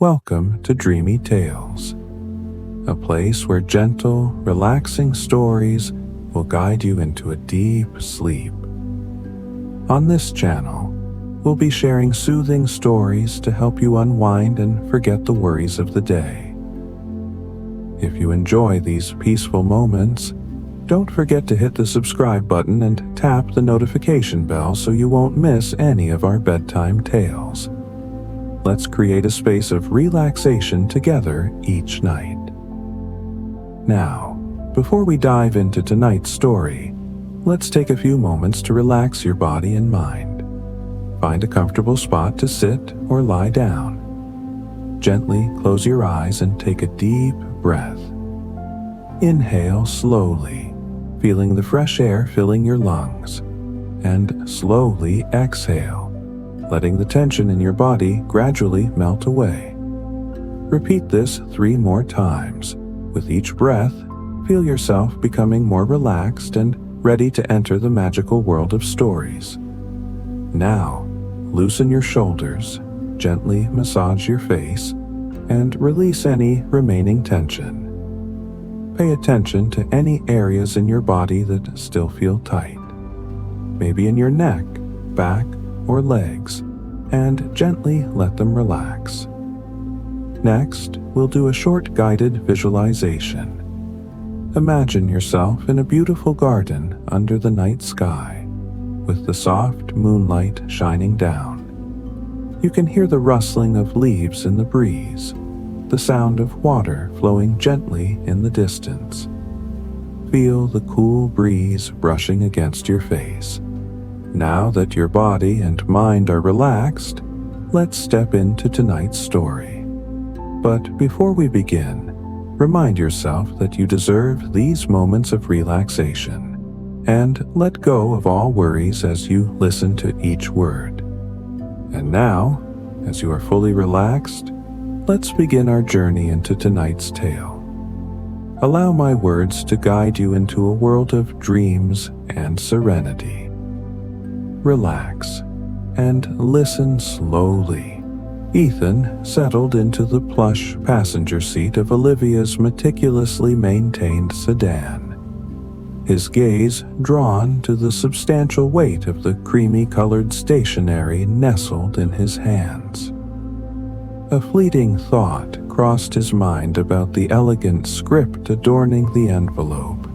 Welcome to Dreamy Tales, a place where gentle, relaxing stories will guide you into a deep sleep. On this channel, we'll be sharing soothing stories to help you unwind and forget the worries of the day. If you enjoy these peaceful moments, don't forget to hit the subscribe button and tap the notification bell so you won't miss any of our bedtime tales. Let's create a space of relaxation together each night. Now, before we dive into tonight's story, let's take a few moments to relax your body and mind. Find a comfortable spot to sit or lie down. Gently close your eyes and take a deep breath. Inhale slowly, feeling the fresh air filling your lungs, and slowly exhale, letting the tension in your body gradually melt away. Repeat this 3 more times. With each breath, feel yourself becoming more relaxed and ready to enter the magical world of stories. Now, loosen your shoulders, gently massage your face, and release any remaining tension. Pay attention to any areas in your body that still feel tight, maybe in your neck, back, or legs, and gently let them relax. Next, we'll do a short guided visualization. Imagine yourself in a beautiful garden under the night sky, with the soft moonlight shining down. You can hear the rustling of leaves in the breeze, the sound of water flowing gently in the distance. Feel the cool breeze brushing against your face. Now that your body and mind are relaxed, let's step into tonight's story. But before we begin, remind yourself that you deserve these moments of relaxation, and let go of all worries as you listen to each word. And now, as you are fully relaxed, let's begin our journey into tonight's tale. Allow my words to guide you into a world of dreams and serenity. Relax and listen slowly. Ethan settled into the plush passenger seat of Olivia's meticulously maintained sedan, his gaze drawn to the substantial weight of the creamy-colored stationery nestled in his hands. A fleeting thought crossed his mind about the elegant script adorning the envelope,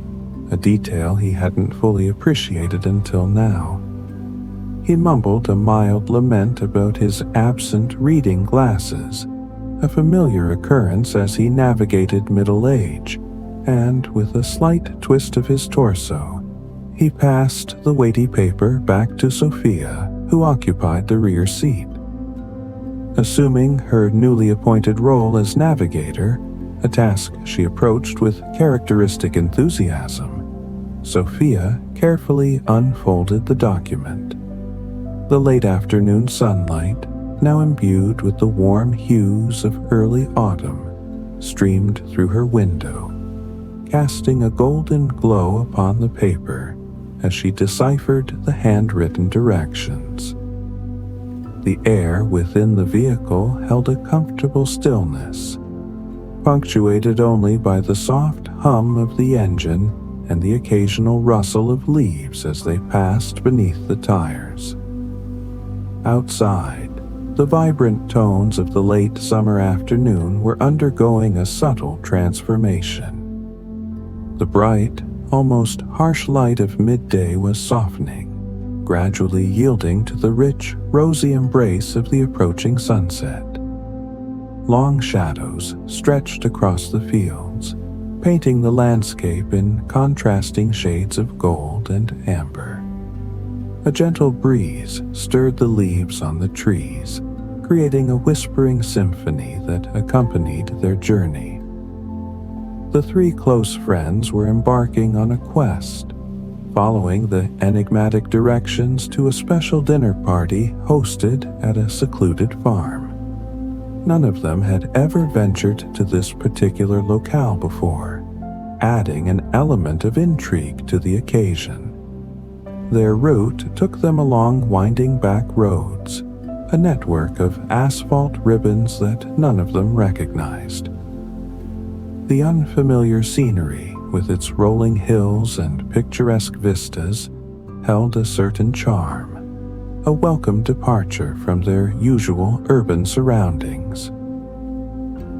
a detail he hadn't fully appreciated until now. He mumbled a mild lament about his absent reading glasses, a familiar occurrence as he navigated middle age, and with a slight twist of his torso, he passed the weighty paper back to Sophia, who occupied the rear seat. Assuming her newly appointed role as navigator, a task she approached with characteristic enthusiasm, Sophia carefully unfolded the document. The late afternoon sunlight, now imbued with the warm hues of early autumn, streamed through her window, casting a golden glow upon the paper as she deciphered the handwritten directions. The air within the vehicle held a comfortable stillness, punctuated only by the soft hum of the engine and the occasional rustle of leaves as they passed beneath the tires. Outside, the vibrant tones of the late summer afternoon were undergoing a subtle transformation. The bright, almost harsh light of midday was softening, gradually yielding to the rich, rosy embrace of the approaching sunset. Long shadows stretched across the fields, painting the landscape in contrasting shades of gold and amber. A gentle breeze stirred the leaves on the trees, creating a whispering symphony that accompanied their journey. The 3 close friends were embarking on a quest, following the enigmatic directions to a special dinner party hosted at a secluded farm. None of them had ever ventured to this particular locale before, adding an element of intrigue to the occasion. Their route took them along winding back roads, a network of asphalt ribbons that none of them recognized. The unfamiliar scenery, with its rolling hills and picturesque vistas, held a certain charm, a welcome departure from their usual urban surroundings.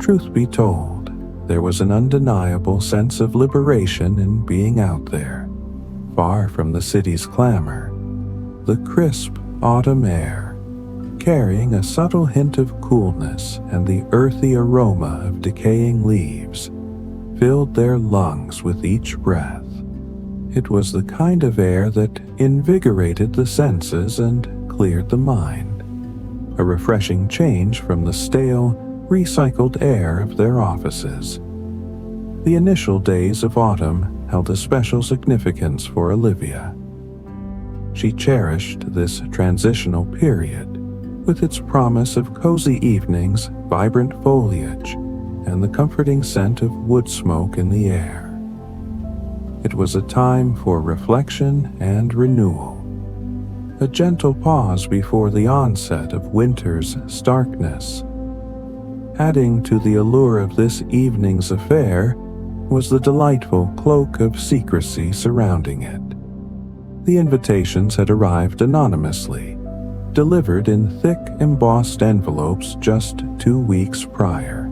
Truth be told, there was an undeniable sense of liberation in being out there, far from the city's clamor. The crisp autumn air, carrying a subtle hint of coolness and the earthy aroma of decaying leaves, filled their lungs with each breath. It was the kind of air that invigorated the senses and cleared the mind, a refreshing change from the stale, recycled air of their offices. The initial days of autumn held a special significance for Olivia. She cherished this transitional period, with its promise of cozy evenings, vibrant foliage, and the comforting scent of wood smoke in the air. It was a time for reflection and renewal, a gentle pause before the onset of winter's starkness. Adding to the allure of this evening's affair was the delightful cloak of secrecy surrounding it. The invitations had arrived anonymously, delivered in thick embossed envelopes just 2 weeks prior.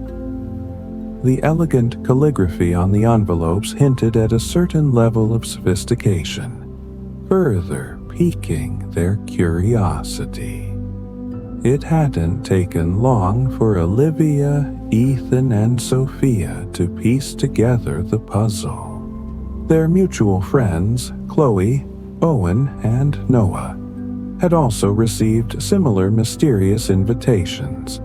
The elegant calligraphy on the envelopes hinted at a certain level of sophistication, further piquing their curiosity. It hadn't taken long for Olivia, Ethan, and Sophia to piece together the puzzle. Their mutual friends, Chloe, Owen, and Noah, had also received similar mysterious invitations.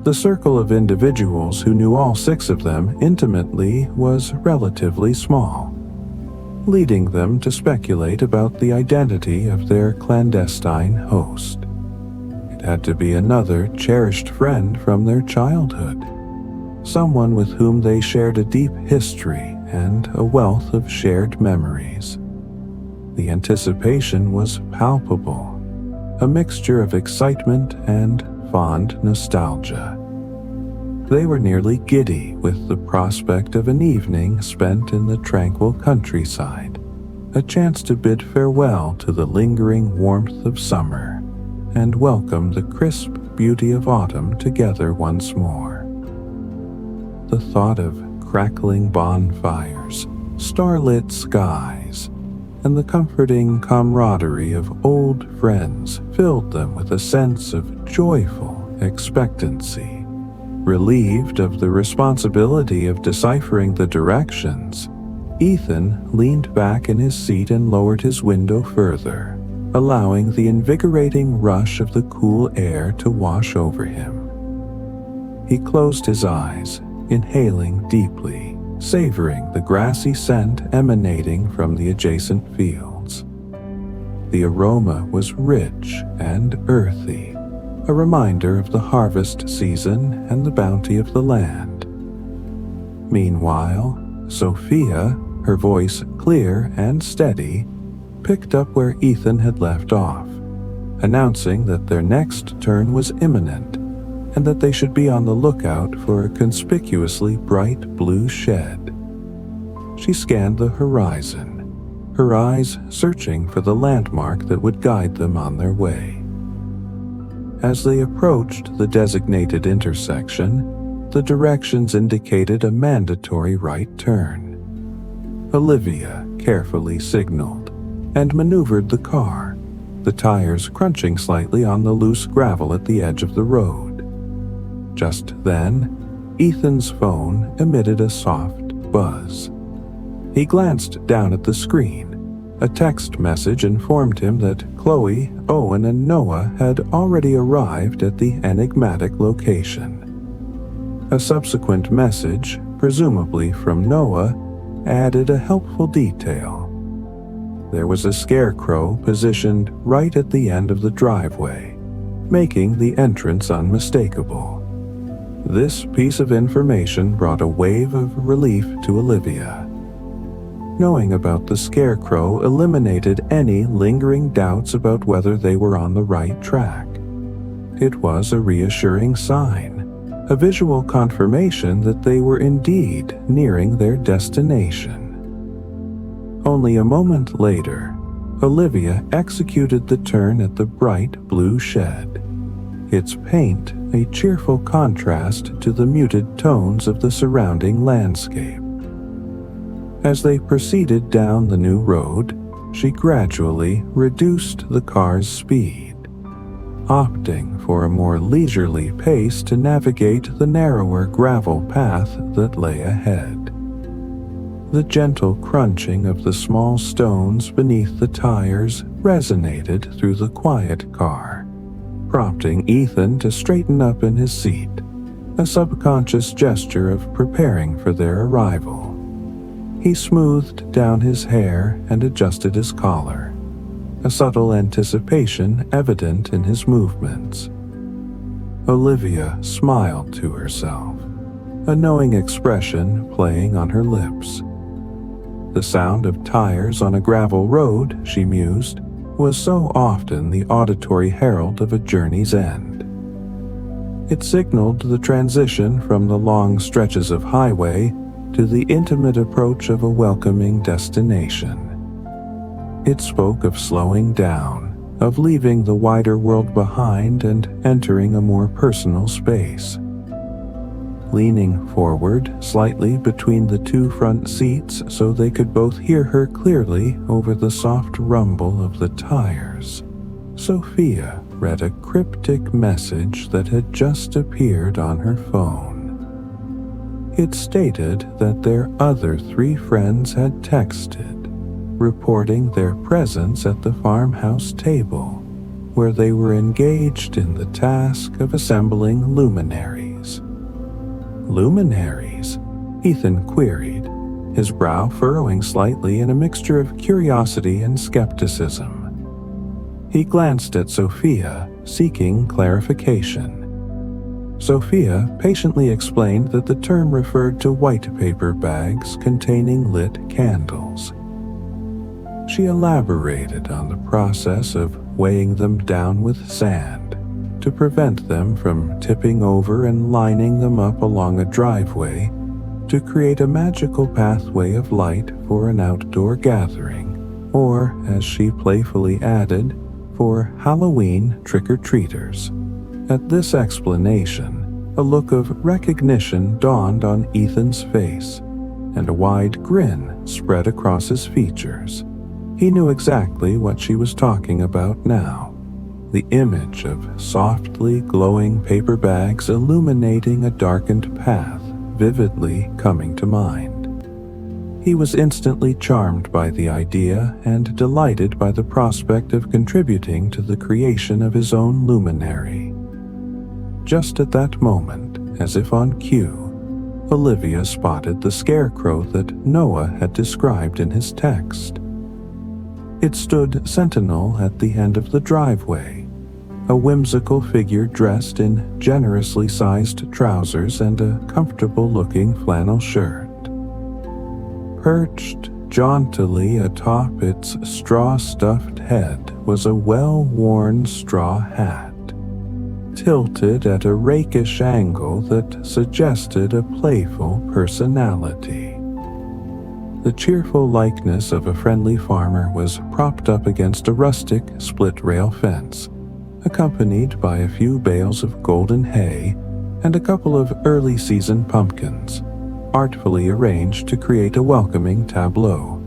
The circle of individuals who knew all 6 of them intimately was relatively small, leading them to speculate about the identity of their clandestine host. It had to be another cherished friend from their childhood, someone with whom they shared a deep history and a wealth of shared memories. The anticipation was palpable, a mixture of excitement and fond nostalgia. They were nearly giddy with the prospect of an evening spent in the tranquil countryside, a chance to bid farewell to the lingering warmth of summer and welcome the crisp beauty of autumn together once more. The thought of crackling bonfires, starlit skies, and the comforting camaraderie of old friends filled them with a sense of joyful expectancy. Relieved of the responsibility of deciphering the directions, Ethan leaned back in his seat and lowered his window further, allowing the invigorating rush of the cool air to wash over him. He closed his eyes, inhaling deeply, savoring the grassy scent emanating from the adjacent fields. The aroma was rich and earthy, a reminder of the harvest season and the bounty of the land. Meanwhile, Sophia, her voice clear and steady, picked up where Ethan had left off, announcing that their next turn was imminent and that they should be on the lookout for a conspicuously bright blue shed. She scanned the horizon, her eyes searching for the landmark that would guide them on their way. As they approached the designated intersection, the directions indicated a mandatory right turn. Olivia carefully signaled and maneuvered the car, the tires crunching slightly on the loose gravel at the edge of the road. Just then, Ethan's phone emitted a soft buzz. He glanced down at the screen. A text message informed him that Chloe, Owen, and Noah had already arrived at the enigmatic location. A subsequent message, presumably from Noah, added a helpful detail. There was a scarecrow positioned right at the end of the driveway, making the entrance unmistakable. This piece of information brought a wave of relief to Olivia. Knowing about the scarecrow eliminated any lingering doubts about whether they were on the right track. it was a reassuring sign, a visual confirmation that they were indeed nearing their destination. Only a moment later, Olivia executed the turn at the bright blue shed, its paint a cheerful contrast to the muted tones of the surrounding landscape. As they proceeded down the new road, she gradually reduced the car's speed, opting for a more leisurely pace to navigate the narrower gravel path that lay ahead. The gentle crunching of the small stones beneath the tires resonated through the quiet car, prompting Ethan to straighten up in his seat, a subconscious gesture of preparing for their arrival. He smoothed down his hair and adjusted his collar, a subtle anticipation evident in his movements. Olivia smiled to herself, a knowing expression playing on her lips. The sound of tires on a gravel road, she mused, was so often the auditory herald of a journey's end. It signaled the transition from the long stretches of highway to the intimate approach of a welcoming destination. It spoke of slowing down, of leaving the wider world behind and entering a more personal space. Leaning forward slightly between the two front seats so they could both hear her clearly over the soft rumble of the tires, Sophia read a cryptic message that had just appeared on her phone. It stated that their other 3 friends had texted, reporting their presence at the farmhouse table, where they were engaged in the task of assembling luminaries. Luminaries? Ethan queried, his brow furrowing slightly in a mixture of curiosity and skepticism. He glanced at Sophia, seeking clarification. Sophia patiently explained that the term referred to white paper bags containing lit candles. She elaborated on the process of weighing them down with sand to prevent them from tipping over and lining them up along a driveway to create a magical pathway of light for an outdoor gathering, or, as she playfully added, for Halloween trick-or-treaters. At this explanation, a look of recognition dawned on Ethan's face, and a wide grin spread across his features. He knew exactly what she was talking about now. The image of softly glowing paper bags illuminating a darkened path vividly coming to mind. He was instantly charmed by the idea and delighted by the prospect of contributing to the creation of his own luminary. Just at that moment, as if on cue, Olivia spotted the scarecrow that Noah had described in his text. It stood sentinel at the end of the driveway, a whimsical figure dressed in generously sized trousers and a comfortable-looking flannel shirt. Perched jauntily atop its straw-stuffed head was a well-worn straw hat, tilted at a rakish angle that suggested a playful personality. The cheerful likeness of a friendly farmer was propped up against a rustic split-rail fence, accompanied by a few bales of golden hay and a couple of early-season pumpkins, artfully arranged to create a welcoming tableau.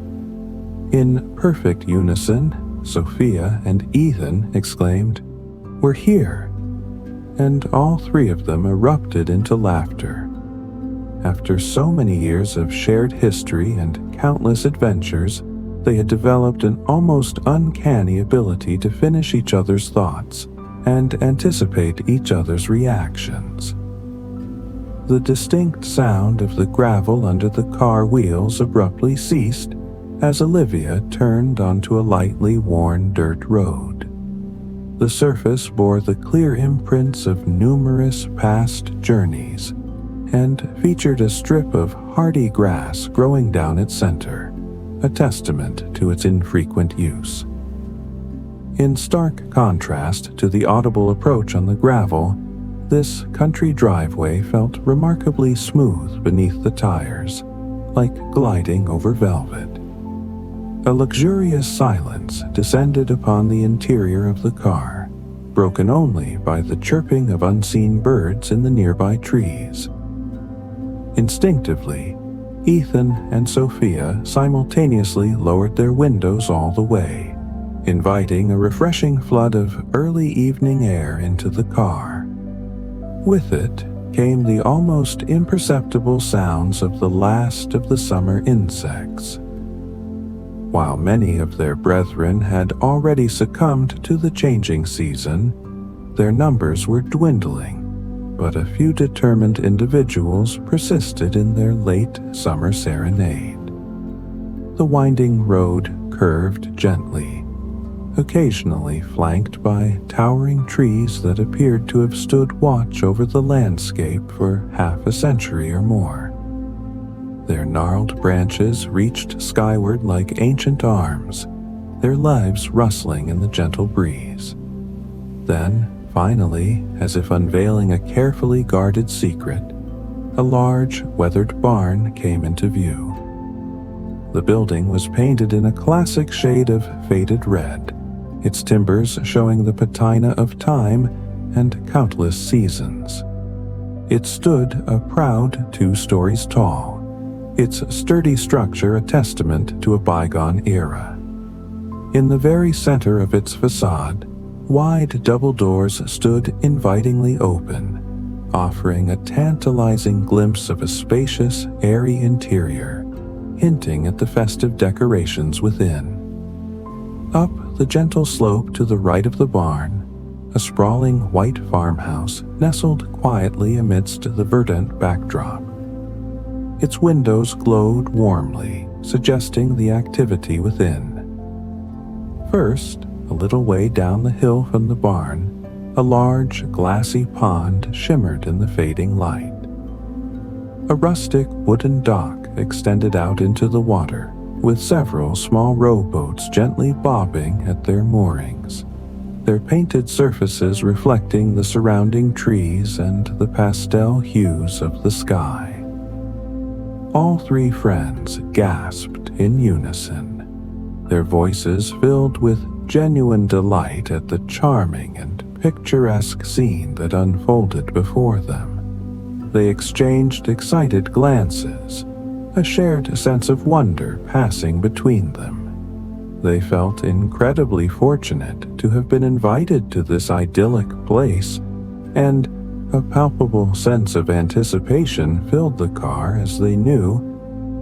In perfect unison, Sophia and Ethan exclaimed, "We're here!" And all 3 of them erupted into laughter. After so many years of shared history and countless adventures, they had developed an almost uncanny ability to finish each other's thoughts and anticipate each other's reactions. The distinct sound of the gravel under the car wheels abruptly ceased as Olivia turned onto a lightly worn dirt road. The surface bore the clear imprints of numerous past journeys and featured a strip of hardy grass growing down its center, a testament to its infrequent use. In stark contrast to the audible approach on the gravel, this country driveway felt remarkably smooth beneath the tires, like gliding over velvet. A luxurious silence descended upon the interior of the car, broken only by the chirping of unseen birds in the nearby trees. Instinctively, Ethan and Sophia simultaneously lowered their windows all the way, inviting a refreshing flood of early evening air into the car. With it came the almost imperceptible sounds of the last of the summer insects. While many of their brethren had already succumbed to the changing season, their numbers were dwindling, but a few determined individuals persisted in their late summer serenade. The winding road curved gently, occasionally flanked by towering trees that appeared to have stood watch over the landscape for half a century or more. Their gnarled branches reached skyward like ancient arms, their leaves rustling in the gentle breeze. Then, finally, as if unveiling a carefully guarded secret, a large, weathered barn came into view. The building was painted in a classic shade of faded red, its timbers showing the patina of time and countless seasons. It stood a proud 2 stories tall, its sturdy structure a testament to a bygone era. In the very center of its facade, wide double doors stood invitingly open, offering a tantalizing glimpse of a spacious, airy interior, hinting at the festive decorations within. Up the gentle slope to the right of the barn, a sprawling white farmhouse nestled quietly amidst the verdant backdrop. Its windows glowed warmly, suggesting the activity within. First, a little way down the hill from the barn, a large, glassy pond shimmered in the fading light. A rustic wooden dock extended out into the water, with several small rowboats gently bobbing at their moorings, their painted surfaces reflecting the surrounding trees and the pastel hues of the sky. All 3 friends gasped in unison, their voices filled with genuine delight at the charming and picturesque scene that unfolded before them. They exchanged excited glances, a shared sense of wonder passing between them. They felt incredibly fortunate to have been invited to this idyllic place, and a palpable sense of anticipation filled the car as they knew,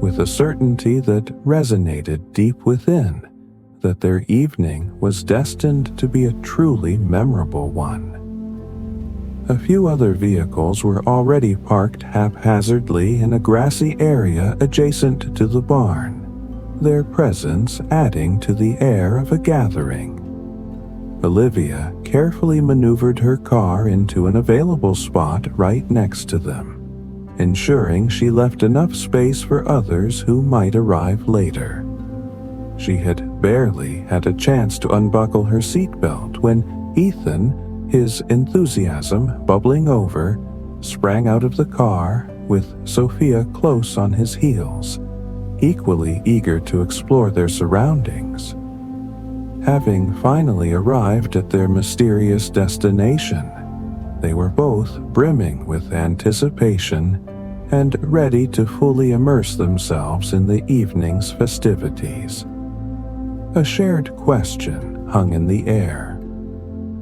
with a certainty that resonated deep within, that their evening was destined to be a truly memorable one. A few other vehicles were already parked haphazardly in a grassy area adjacent to the barn, their presence adding to the air of a gathering. Olivia carefully maneuvered her car into an available spot right next to them, ensuring she left enough space for others who might arrive later. She had barely had a chance to unbuckle her seatbelt when Ethan, his enthusiasm bubbling over, sprang out of the car with Sophia close on his heels, equally eager to explore their surroundings. Having finally arrived at their mysterious destination, they were both brimming with anticipation and ready to fully immerse themselves in the evening's festivities. A shared question hung in the air.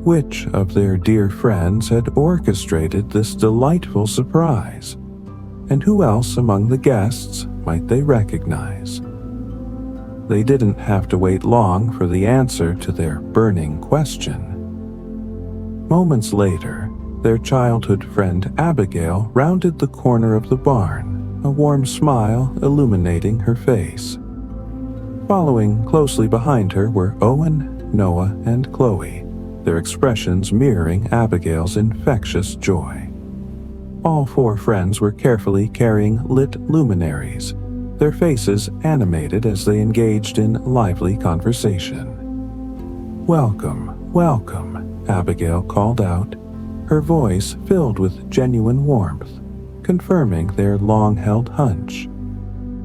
Which of their dear friends had orchestrated this delightful surprise? And who else among the guests might they recognize? They didn't have to wait long for the answer to their burning question. Moments later, their childhood friend Abigail rounded the corner of the barn, a warm smile illuminating her face. Following closely behind her were Owen, Noah, and Chloe, their expressions mirroring Abigail's infectious joy. All 4 friends were carefully carrying lit luminaries, their faces animated as they engaged in lively conversation. "Welcome, welcome," Abigail called out, her voice filled with genuine warmth, confirming their long-held hunch.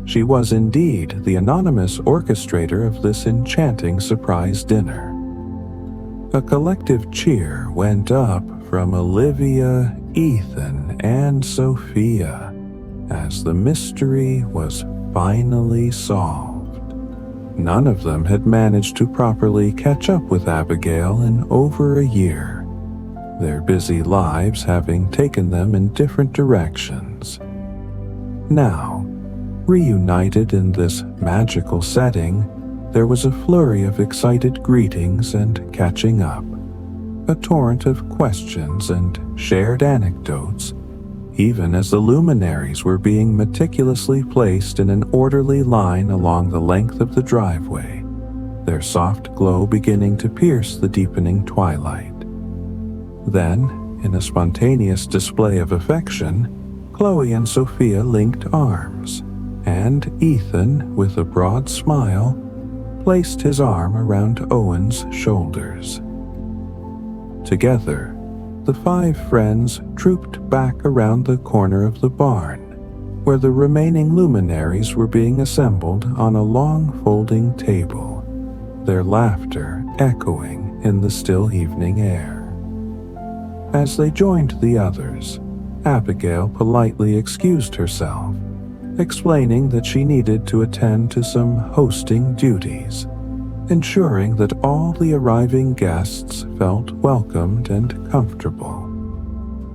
She was indeed the anonymous orchestrator of this enchanting surprise dinner. A collective cheer went up from Olivia, Ethan, and Sophia as the mystery was finally solved. None of them had managed to properly catch up with Abigail in over a year, their busy lives having taken them in different directions. Now, reunited in this magical setting, there was a flurry of excited greetings and catching up, a torrent of questions and shared anecdotes, even as the luminaries were being meticulously placed in an orderly line along the length of the driveway, their soft glow beginning to pierce the deepening twilight. Then, in a spontaneous display of affection, Chloe and Sophia linked arms, and Ethan, with a broad smile, placed his arm around Owen's shoulders. Together, the five friends trooped back around the corner of the barn, where the remaining luminaries were being assembled on a long folding table, their laughter echoing in the still evening air. As they joined the others, Abigail politely excused herself, explaining that she needed to attend to some hosting duties, ensuring that all the arriving guests felt welcomed and comfortable.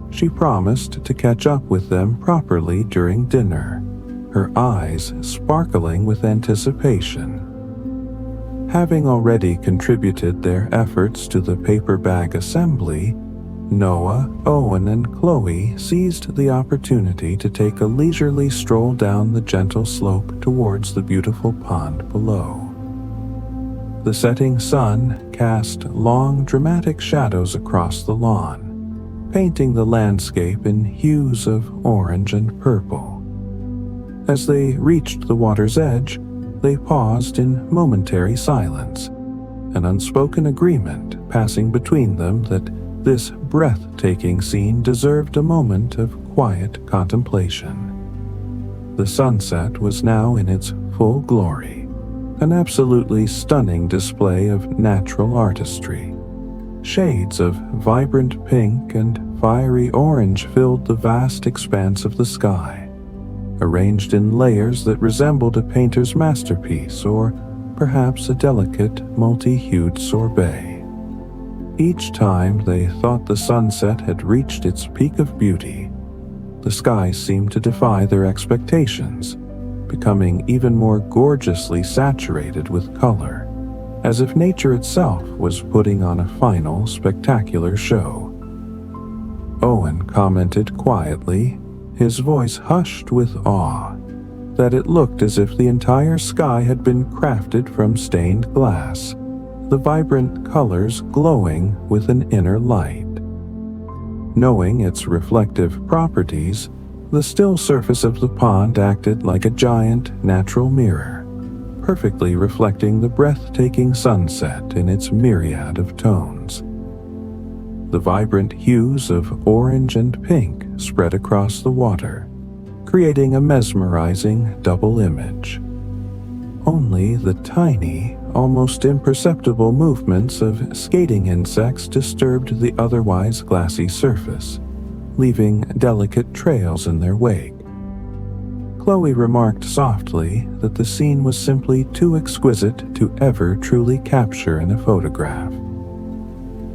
She promised to catch up with them properly during dinner, her eyes sparkling with anticipation. Having already contributed their efforts to the paper bag assembly, Noah, Owen, and Chloe seized the opportunity to take a leisurely stroll down the gentle slope towards the beautiful pond below. The setting sun cast long, dramatic shadows across the lawn, painting the landscape in hues of orange and purple. As they reached the water's edge, they paused in momentary silence, an unspoken agreement passing between them that this breathtaking scene deserved a moment of quiet contemplation. The sunset was now in its full glory, an absolutely stunning display of natural artistry. Shades of vibrant pink and fiery orange filled the vast expanse of the sky, arranged in layers that resembled a painter's masterpiece or perhaps a delicate, multi-hued sorbet. Each time they thought the sunset had reached its peak of beauty, the sky seemed to defy their expectations, becoming even more gorgeously saturated with color, as if nature itself was putting on a final, spectacular show. Owen commented quietly, his voice hushed with awe, that it looked as if the entire sky had been crafted from stained glass, the vibrant colors glowing with an inner light. Knowing its reflective properties, the still surface of the pond acted like a giant natural mirror, perfectly reflecting the breathtaking sunset in its myriad of tones. The vibrant hues of orange and pink spread across the water, creating a mesmerizing double image. Only the tiny, almost imperceptible movements of skating insects disturbed the otherwise glassy surface, leaving delicate trails in their wake. Chloe remarked softly that the scene was simply too exquisite to ever truly capture in a photograph.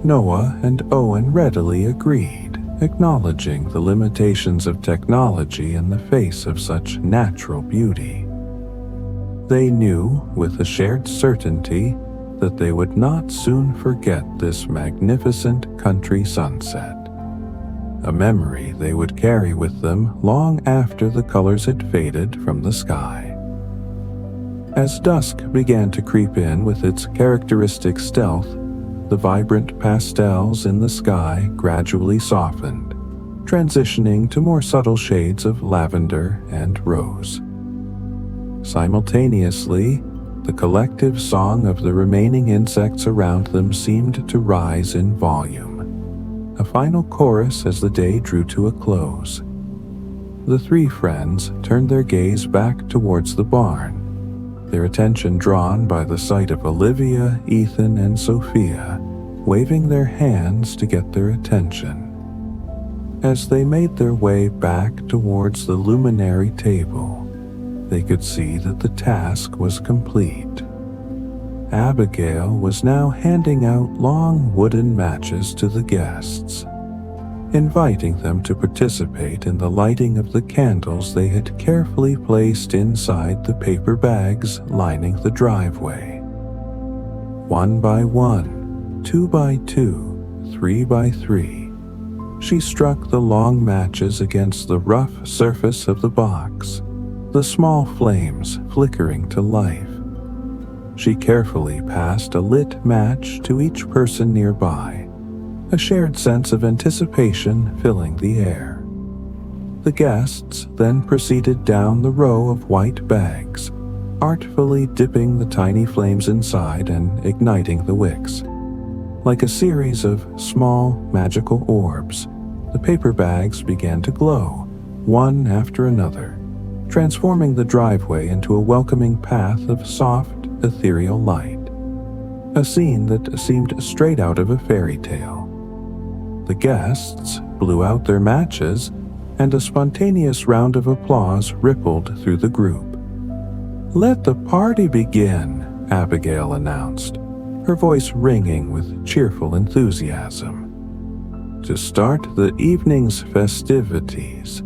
Noah and Owen readily agreed, acknowledging the limitations of technology in the face of such natural beauty. They knew with a shared certainty that they would not soon forget this magnificent country sunset, a memory they would carry with them long after the colors had faded from the sky. As dusk began to creep in with its characteristic stealth, the vibrant pastels in the sky gradually softened, transitioning to more subtle shades of lavender and rose. Simultaneously, the The collective song of the remaining insects around them seemed to rise in volume, a final chorus as the day drew to a close. The three friends turned their gaze back towards the barn, their attention drawn by the sight of Olivia, Ethan, and Sophia, waving their hands to get their attention. As they made their way back towards the luminary table, they could see that the task was complete. Abigail was now handing out long wooden matches to the guests, inviting them to participate in the lighting of the candles they had carefully placed inside the paper bags lining the driveway. 1 by 1, 2 by 2, 3 by 3, she struck the long matches against the rough surface of the box, the small flames flickering to life. She carefully passed a lit match to each person nearby, a shared sense of anticipation filling the air. The guests then proceeded down the row of white bags, artfully dipping the tiny flames inside and igniting the wicks. Like a series of small magical orbs, the paper bags began to glow, one after another, transforming the driveway into a welcoming path of soft, ethereal light, a scene that seemed straight out of a fairy tale. The guests blew out their matches, and a spontaneous round of applause rippled through the group. "Let the party begin," Abigail announced, her voice ringing with cheerful enthusiasm. To start the evening's festivities,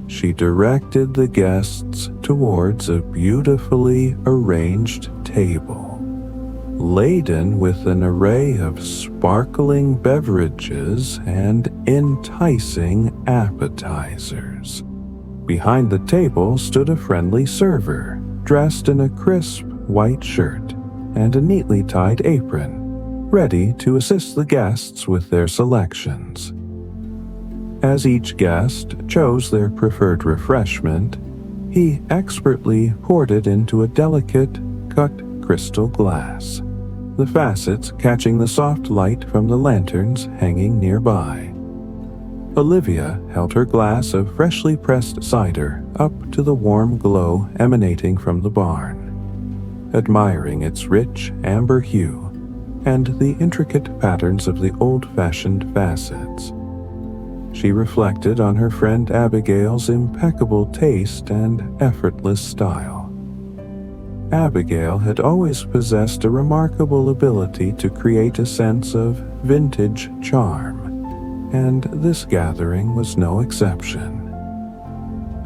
she directed the guests towards a beautifully arranged table, laden with an array of sparkling beverages and enticing appetizers. Behind the table stood a friendly server, dressed in a crisp white shirt and a neatly tied apron, ready to assist the guests with their selections. As each guest chose their preferred refreshment, he expertly poured it into a delicate, cut crystal glass, the facets catching the soft light from the lanterns hanging nearby. Olivia held her glass of freshly pressed cider up to the warm glow emanating from the barn, admiring its rich amber hue and the intricate patterns of the old-fashioned facets. She reflected on her friend Abigail's impeccable taste and effortless style. Abigail had always possessed a remarkable ability to create a sense of vintage charm, and this gathering was no exception.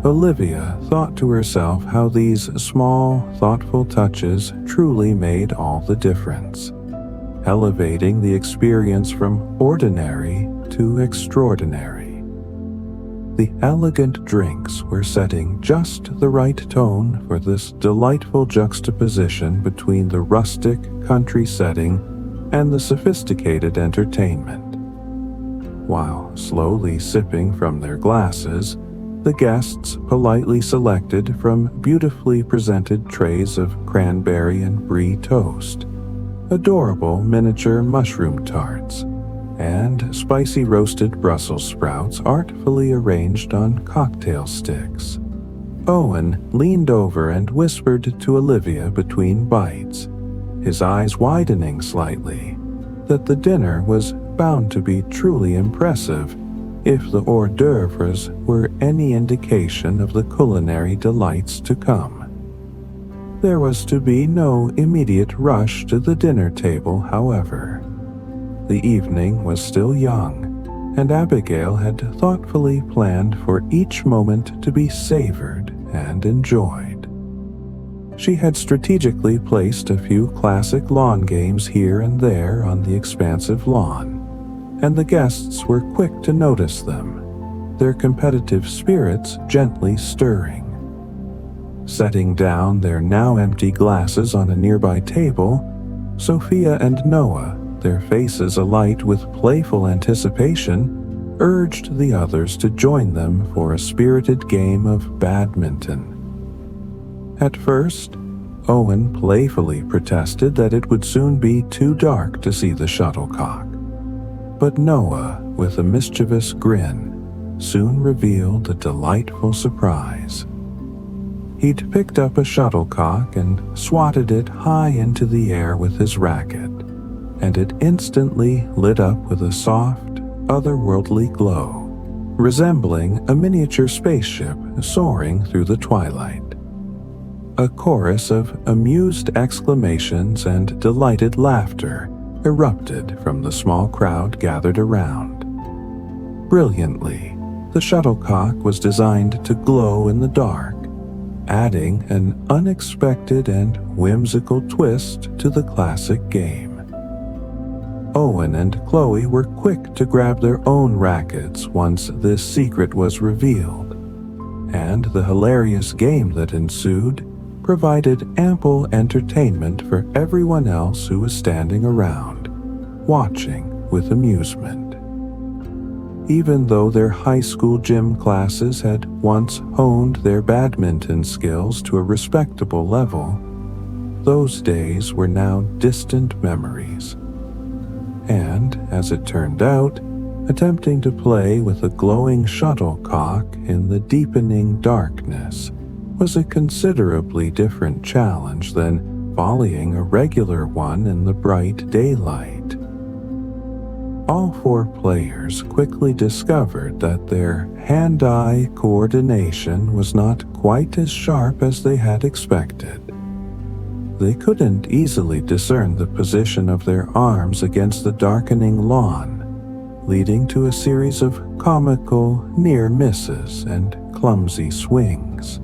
Olivia thought to herself how these small, thoughtful touches truly made all the difference, elevating the experience from ordinary to extraordinary. The elegant drinks were setting just the right tone for this delightful juxtaposition between the rustic country setting and the sophisticated entertainment. While slowly sipping from their glasses, the guests politely selected from beautifully presented trays of cranberry and brie toast, adorable miniature mushroom tarts, and spicy roasted Brussels sprouts artfully arranged on cocktail sticks. Owen leaned over and whispered to Olivia between bites, his eyes widening slightly, that the dinner was bound to be truly impressive if the hors d'oeuvres were any indication of the culinary delights to come. There was to be no immediate rush to the dinner table, however. The evening was still young, and Abigail had thoughtfully planned for each moment to be savored and enjoyed. She had strategically placed a few classic lawn games here and there on the expansive lawn, and the guests were quick to notice them, their competitive spirits gently stirring. Setting down their now empty glasses on a nearby table, Sophia and Noah, their faces alight with playful anticipation, urged the others to join them for a spirited game of badminton. At first, Owen playfully protested that it would soon be too dark to see the shuttlecock. But Noah, with a mischievous grin, soon revealed a delightful surprise. He'd picked up a shuttlecock and swatted it high into the air with his racket, and it instantly lit up with a soft, otherworldly glow, resembling a miniature spaceship soaring through the twilight. A chorus of amused exclamations and delighted laughter erupted from the small crowd gathered around. Brilliantly, the shuttlecock was designed to glow in the dark, adding an unexpected and whimsical twist to the classic game. Owen and Chloe were quick to grab their own rackets once this secret was revealed, and the hilarious game that ensued provided ample entertainment for everyone else who was standing around, watching with amusement. Even though their high school gym classes had once honed their badminton skills to a respectable level, those days were now distant memories. And, as it turned out, attempting to play with a glowing shuttlecock in the deepening darkness was a considerably different challenge than volleying a regular one in the bright daylight. All four players quickly discovered that their hand-eye coordination was not quite as sharp as they had expected. They couldn't easily discern the position of their arms against the darkening lawn, leading to a series of comical near misses and clumsy swings.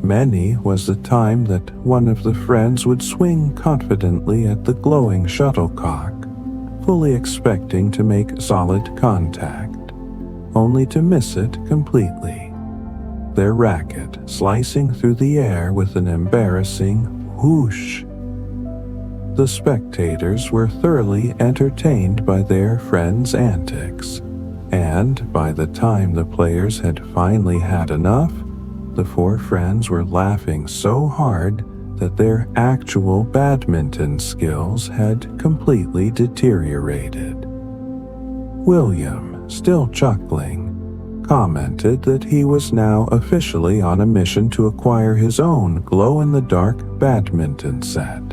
Many was the time that one of the friends would swing confidently at the glowing shuttlecock, fully expecting to make solid contact, only to miss it completely, their racket slicing through the air with an embarrassing whoosh. The spectators were thoroughly entertained by their friends' antics, and by the time the players had finally had enough, the four friends were laughing so hard that their actual badminton skills had completely deteriorated. William, still chuckling, commented that he was now officially on a mission to acquire his own glow-in-the-dark badminton set.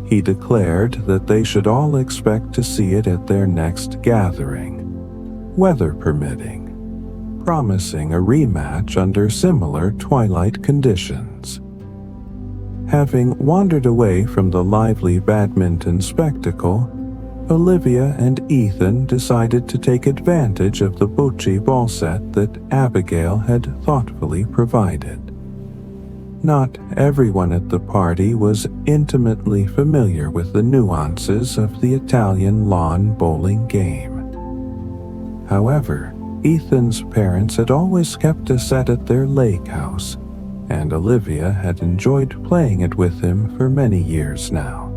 He declared that they should all expect to see it at their next gathering, weather permitting, promising a rematch under similar twilight conditions. Having wandered away from the lively badminton spectacle, Olivia and Ethan decided to take advantage of the bocce ball set that Abigail had thoughtfully provided. Not everyone at the party was intimately familiar with the nuances of the Italian lawn bowling game. However, Ethan's parents had always kept a set at their lake house, and Olivia had enjoyed playing it with him for many years now,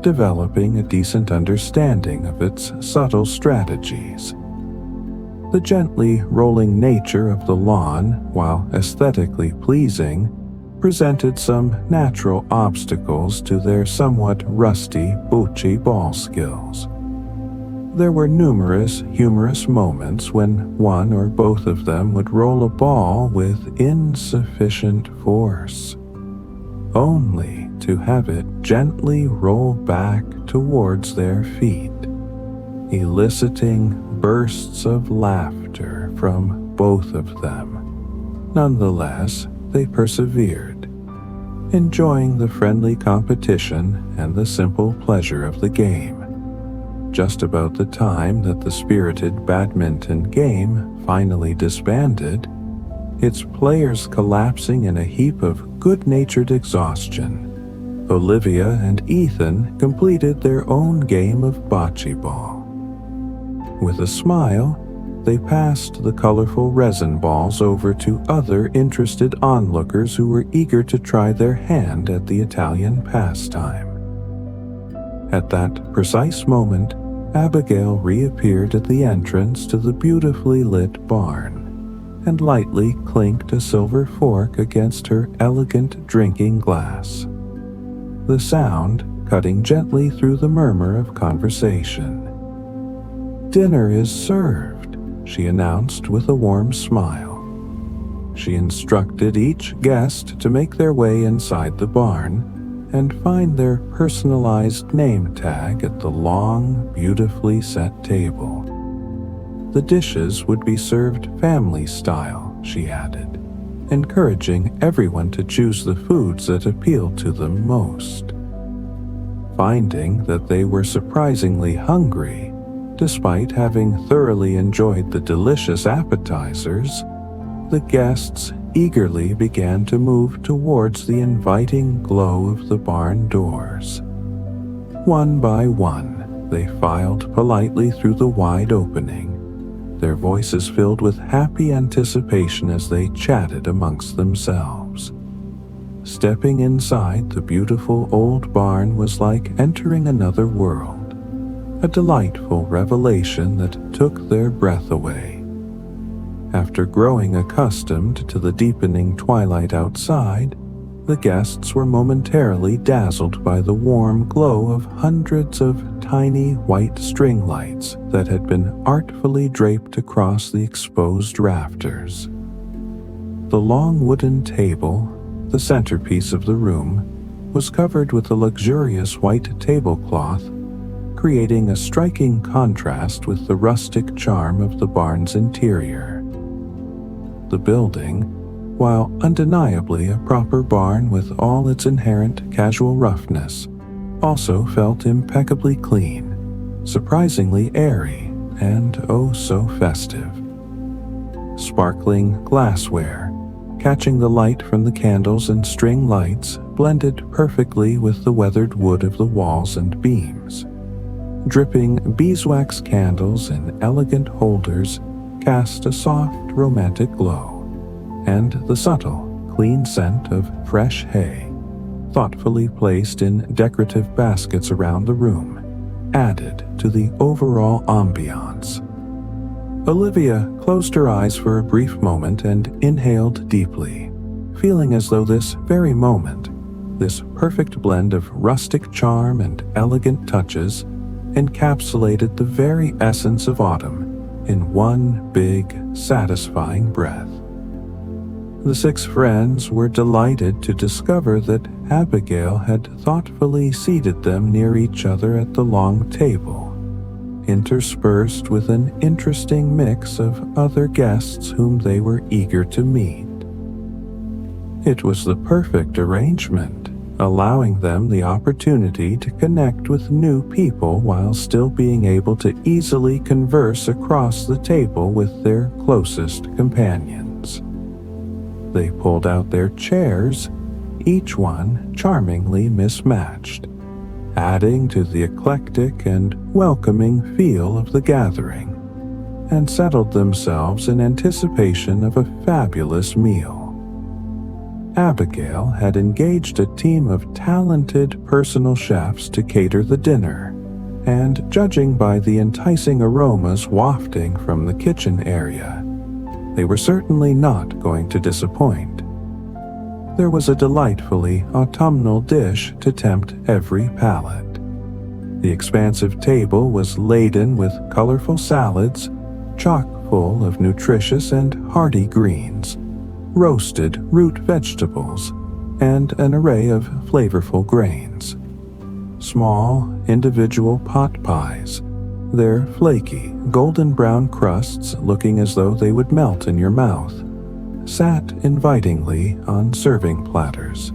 developing a decent understanding of its subtle strategies. The gently rolling nature of the lawn, while aesthetically pleasing, presented some natural obstacles to their somewhat rusty bocce ball skills. There were numerous humorous moments when one or both of them would roll a ball with insufficient force, only to have it gently roll back towards their feet, eliciting bursts of laughter from both of them. Nonetheless, they persevered, enjoying the friendly competition and the simple pleasure of the game. Just about the time that the spirited badminton game finally disbanded, its players collapsing in a heap of good-natured exhaustion, Olivia and Ethan completed their own game of bocce ball. With a smile, they passed the colorful resin balls over to other interested onlookers who were eager to try their hand at the Italian pastime. At that precise moment, Abigail reappeared at the entrance to the beautifully lit barn, and lightly clinked a silver fork against her elegant drinking glass, the sound cutting gently through the murmur of conversation. "Dinner is served," she announced with a warm smile. She instructed each guest to make their way inside the barn and find their personalized name tag at the long, beautifully set table. The dishes would be served family style, she added, encouraging everyone to choose the foods that appealed to them most. Finding that they were surprisingly hungry, despite having thoroughly enjoyed the delicious appetizers, the guests eagerly began to move towards the inviting glow of the barn doors. One by one, they filed politely through the wide opening, their voices filled with happy anticipation as they chatted amongst themselves. Stepping inside the beautiful old barn was like entering another world, a delightful revelation that took their breath away. After growing accustomed to the deepening twilight outside, the guests were momentarily dazzled by the warm glow of hundreds of tiny white string lights that had been artfully draped across the exposed rafters. The long wooden table, the centerpiece of the room, was covered with a luxurious white tablecloth, creating a striking contrast with the rustic charm of the barn's interior. The building, while undeniably a proper barn with all its inherent casual roughness, also felt impeccably clean, surprisingly airy, and oh so festive. Sparkling glassware, catching the light from the candles and string lights, blended perfectly with the weathered wood of the walls and beams. Dripping beeswax candles in elegant holders cast a soft, romantic glow, and the subtle, clean scent of fresh hay, thoughtfully placed in decorative baskets around the room, added to the overall ambiance. Olivia closed her eyes for a brief moment and inhaled deeply, feeling as though this very moment, this perfect blend of rustic charm and elegant touches, encapsulated the very essence of autumn in one big, satisfying breath. The 6 friends were delighted to discover that Abigail had thoughtfully seated them near each other at the long table, interspersed with an interesting mix of other guests whom they were eager to meet. It was the perfect arrangement, allowing them the opportunity to connect with new people while still being able to easily converse across the table with their closest companions. They pulled out their chairs, each one charmingly mismatched, adding to the eclectic and welcoming feel of the gathering, and settled themselves in anticipation of a fabulous meal. Abigail had engaged a team of talented personal chefs to cater the dinner, and judging by the enticing aromas wafting from the kitchen area, they were certainly not going to disappoint. There was a delightfully autumnal dish to tempt every palate. The expansive table was laden with colorful salads, chock full of nutritious and hearty greens, roasted root vegetables, and an array of flavorful grains. Small, individual pot pies, their flaky, golden brown crusts looking as though they would melt in your mouth, sat invitingly on serving platters.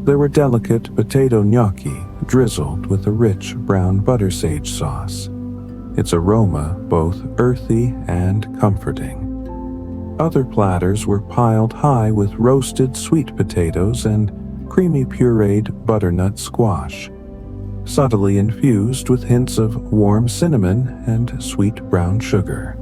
There were delicate potato gnocchi drizzled with a rich brown butter sage sauce, its aroma both earthy and comforting. Other platters were piled high with roasted sweet potatoes and creamy pureed butternut squash, subtly infused with hints of warm cinnamon and sweet brown sugar.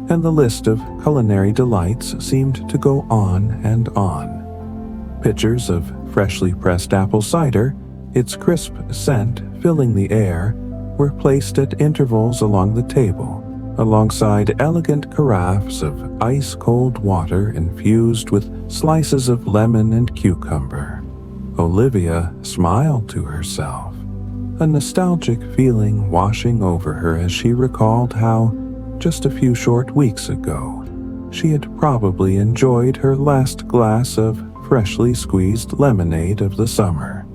And the list of culinary delights seemed to go on and on. Pitchers of freshly pressed apple cider, its crisp scent filling the air, were placed at intervals along the table, alongside elegant carafes of ice-cold water infused with slices of lemon and cucumber. Olivia smiled to herself, a nostalgic feeling washing over her as she recalled how, just a few short weeks ago, she had probably enjoyed her last glass of freshly squeezed lemonade of the summer.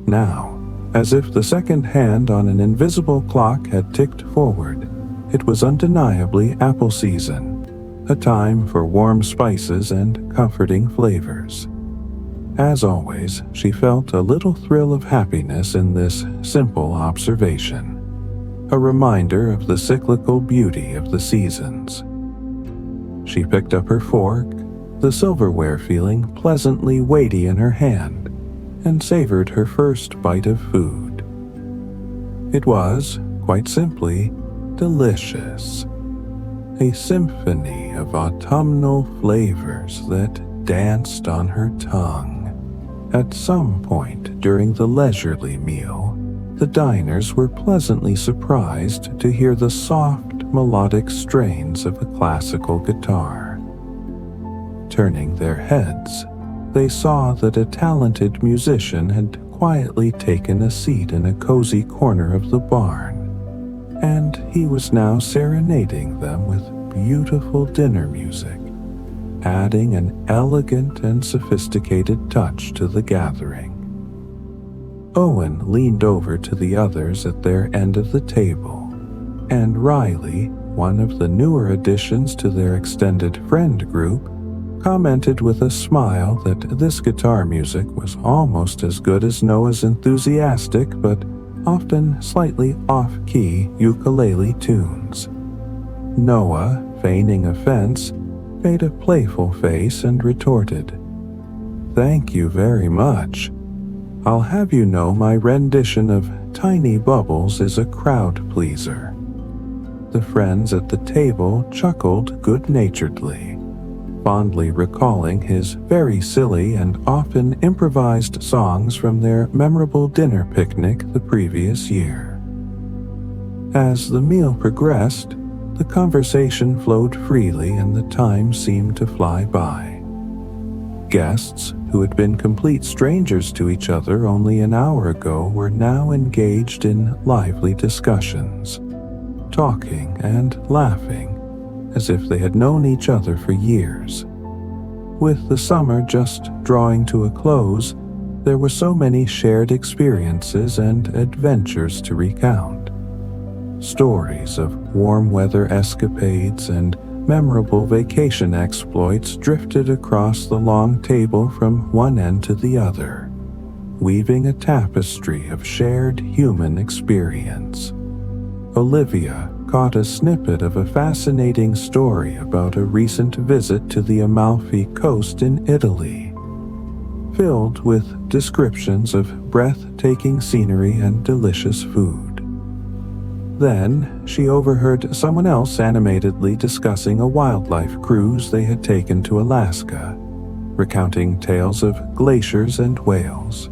Now, as if the second hand on an invisible clock had ticked forward, it was undeniably apple season, a time for warm spices and comforting flavors. As always, she felt a little thrill of happiness in this simple observation, a reminder of the cyclical beauty of the seasons. She picked up her fork, the silverware feeling pleasantly weighty in her hand, and savored her first bite of food. It was, quite simply, delicious. A symphony of autumnal flavors that danced on her tongue. At some point during the leisurely meal, the diners were pleasantly surprised to hear the soft, melodic strains of a classical guitar. Turning their heads, they saw that a talented musician had quietly taken a seat in a cozy corner of the barn, and he was now serenading them with beautiful dinner music, adding an elegant and sophisticated touch to the gathering. Owen leaned over to the others at their end of the table, and Riley, one of the newer additions to their extended friend group, commented with a smile that this guitar music was almost as good as Noah's enthusiastic but often slightly off-key ukulele tunes. Noah, feigning offense, made a playful face and retorted, "Thank you very much. I'll have you know my rendition of Tiny Bubbles is a crowd pleaser." The friends at the table chuckled good-naturedly, fondly recalling his very silly and often improvised songs from their memorable dinner picnic the previous year. As the meal progressed, the conversation flowed freely and the time seemed to fly by. Guests, who had been complete strangers to each other only an hour ago, were now engaged in lively discussions, talking and laughing as if they had known each other for years. With the summer just drawing to a close, there were so many shared experiences and adventures to recount. Stories of warm weather escapades and memorable vacation exploits drifted across the long table from one end to the other, weaving a tapestry of shared human experience. Olivia caught a snippet of a fascinating story about a recent visit to the Amalfi Coast in Italy, filled with descriptions of breathtaking scenery and delicious food. Then, she overheard someone else animatedly discussing a wildlife cruise they had taken to Alaska, recounting tales of glaciers and whales.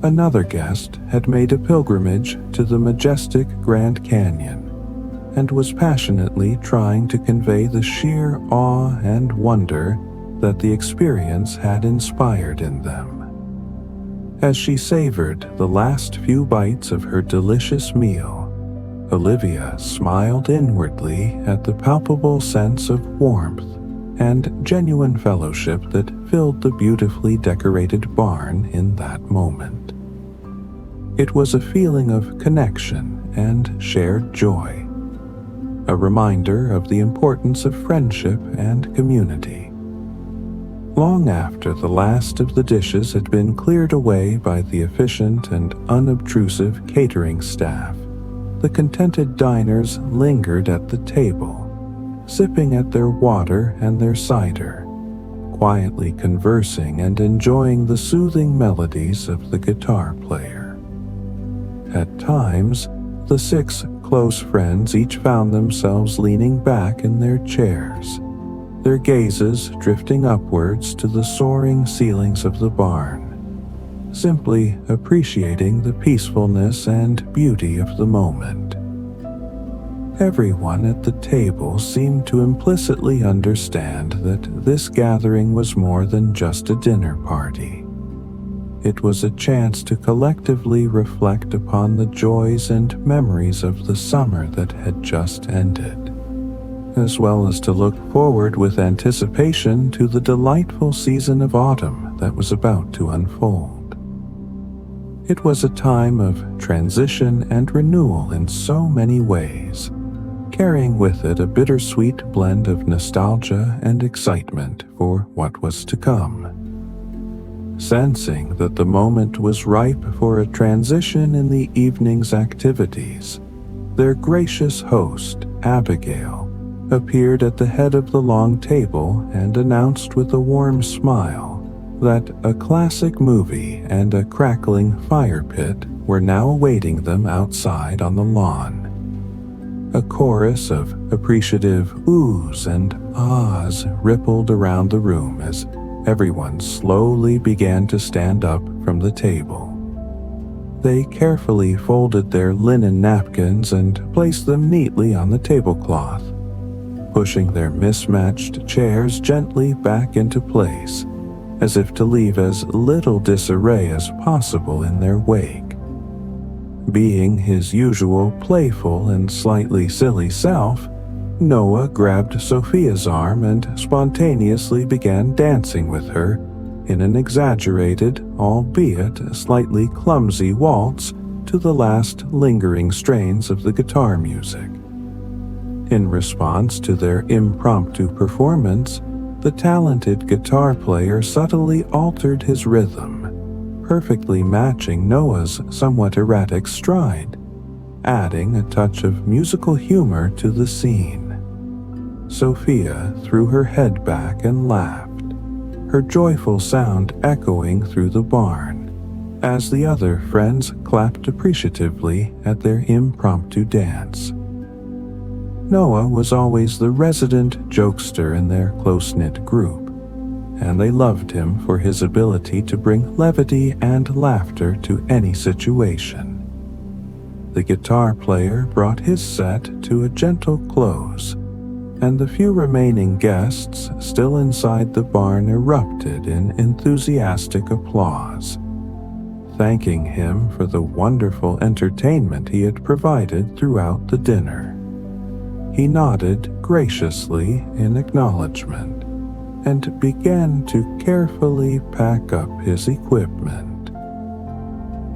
Another guest had made a pilgrimage to the majestic Grand Canyon and was passionately trying to convey the sheer awe and wonder that the experience had inspired in them. As she savored the last few bites of her delicious meal, Olivia smiled inwardly at the palpable sense of warmth and genuine fellowship that filled the beautifully decorated barn in that moment. It was a feeling of connection and shared joy, a reminder of the importance of friendship and community. Long after the last of the dishes had been cleared away by the efficient and unobtrusive catering staff, the contented diners lingered at the table, sipping at their water and their cider, quietly conversing and enjoying the soothing melodies of the guitar player. At times, the 6 close friends each found themselves leaning back in their chairs, their gazes drifting upwards to the soaring ceilings of the barn, simply appreciating the peacefulness and beauty of the moment. Everyone at the table seemed to implicitly understand that this gathering was more than just a dinner party. It was a chance to collectively reflect upon the joys and memories of the summer that had just ended, as well as to look forward with anticipation to the delightful season of autumn that was about to unfold. It was a time of transition and renewal in so many ways, carrying with it a bittersweet blend of nostalgia and excitement for what was to come. Sensing that the moment was ripe for a transition in the evening's activities, their gracious host, Abigail, appeared at the head of the long table and announced with a warm smile that a classic movie and a crackling fire pit were now awaiting them outside on the lawn. A chorus of appreciative oohs and ahs rippled around the room as everyone slowly began to stand up from the table. They carefully folded their linen napkins and placed them neatly on the tablecloth, pushing their mismatched chairs gently back into place, as if to leave as little disarray as possible in their wake. Being his usual playful and slightly silly self, Noah grabbed Sophia's arm and spontaneously began dancing with her in an exaggerated, albeit slightly clumsy waltz to the last lingering strains of the guitar music. In response to their impromptu performance, the talented guitar player subtly altered his rhythm, perfectly matching Noah's somewhat erratic stride, adding a touch of musical humor to the scene. Sophia threw her head back and laughed, her joyful sound echoing through the barn, as the other friends clapped appreciatively at their impromptu dance. Noah was always the resident jokester in their close-knit group, and they loved him for his ability to bring levity and laughter to any situation. The guitar player brought his set to a gentle close, and the few remaining guests still inside the barn erupted in enthusiastic applause, thanking him for the wonderful entertainment he had provided throughout the dinner. He nodded graciously in acknowledgement and began to carefully pack up his equipment,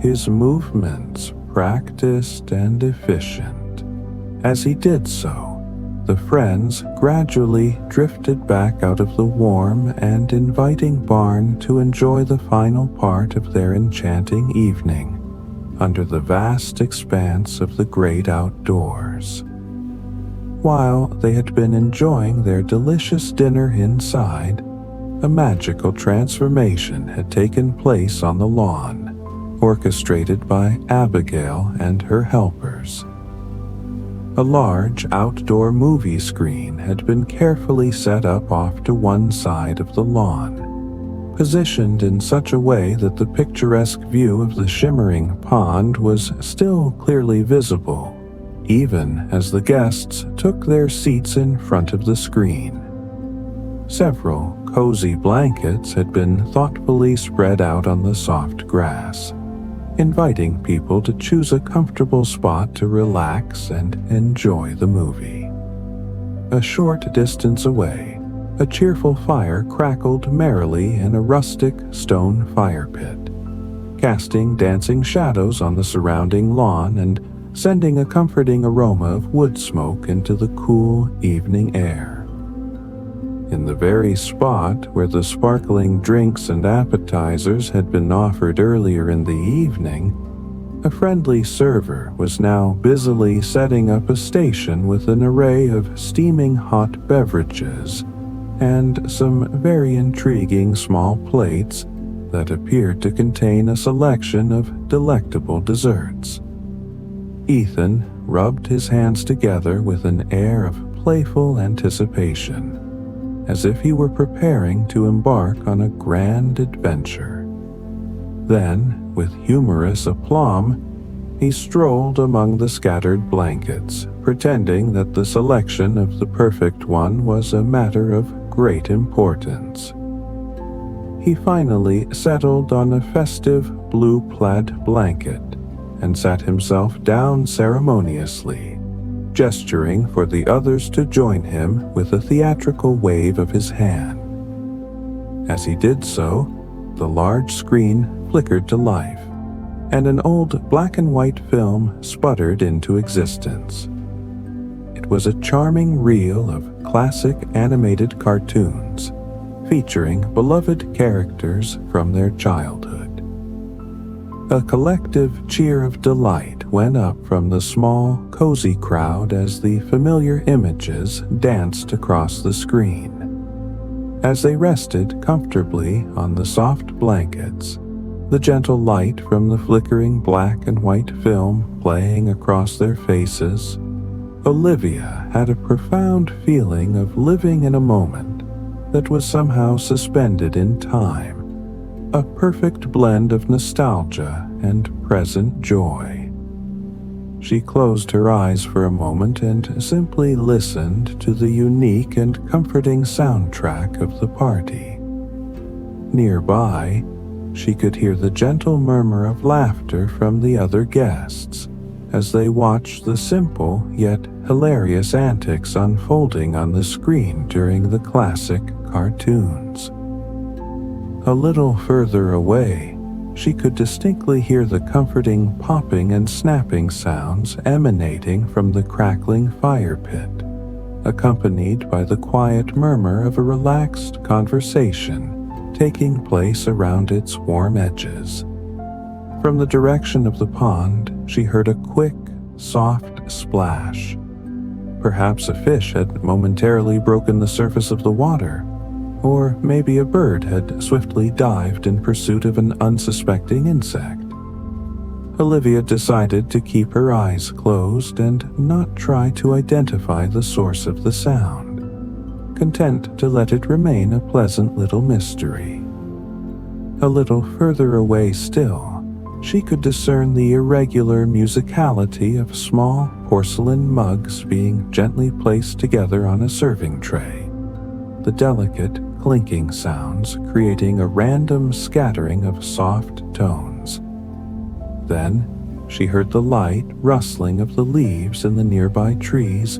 his movements practiced and efficient. As he did so, the friends gradually drifted back out of the warm and inviting barn to enjoy the final part of their enchanting evening under the vast expanse of the great outdoors. While they had been enjoying their delicious dinner inside, a magical transformation had taken place on the lawn, orchestrated by Abigail and her helpers. A large outdoor movie screen had been carefully set up off to one side of the lawn, positioned in such a way that the picturesque view of the shimmering pond was still clearly visible, even as the guests took their seats in front of the screen. Several cozy blankets had been thoughtfully spread out on the soft grass, inviting people to choose a comfortable spot to relax and enjoy the movie. A short distance away, a cheerful fire crackled merrily in a rustic stone fire pit, casting dancing shadows on the surrounding lawn and sending a comforting aroma of wood smoke into the cool evening air. In the very spot where the sparkling drinks and appetizers had been offered earlier in the evening, a friendly server was now busily setting up a station with an array of steaming hot beverages and some very intriguing small plates that appeared to contain a selection of delectable desserts. Ethan rubbed his hands together with an air of playful anticipation, as if he were preparing to embark on a grand adventure. Then, with humorous aplomb, he strolled among the scattered blankets, pretending that the selection of the perfect one was a matter of great importance. He finally settled on a festive blue plaid blanket and sat himself down ceremoniously, gesturing for the others to join him with a theatrical wave of his hand. As he did so, the large screen flickered to life, and an old black and white film sputtered into existence. It was a charming reel of classic animated cartoons, featuring beloved characters from their childhood. A collective cheer of delight went up from the small, cozy crowd as the familiar images danced across the screen. As they rested comfortably on the soft blankets, the gentle light from the flickering black and white film playing across their faces, Olivia had a profound feeling of living in a moment that was somehow suspended in time, a perfect blend of nostalgia and present joy. She closed her eyes for a moment and simply listened to the unique and comforting soundtrack of the party. Nearby, she could hear the gentle murmur of laughter from the other guests as they watched the simple yet hilarious antics unfolding on the screen during the classic cartoons. A little further away, she could distinctly hear the comforting popping and snapping sounds emanating from the crackling fire pit, accompanied by the quiet murmur of a relaxed conversation taking place around its warm edges. From the direction of the pond, she heard a quick, soft splash. Perhaps a fish had momentarily broken the surface of the water, or maybe a bird had swiftly dived in pursuit of an unsuspecting insect. Olivia decided to keep her eyes closed and not try to identify the source of the sound, content to let it remain a pleasant little mystery. A little further away still, she could discern the irregular musicality of small porcelain mugs being gently placed together on a serving tray, the delicate clinking sounds creating a random scattering of soft tones. Then she heard the light rustling of the leaves in the nearby trees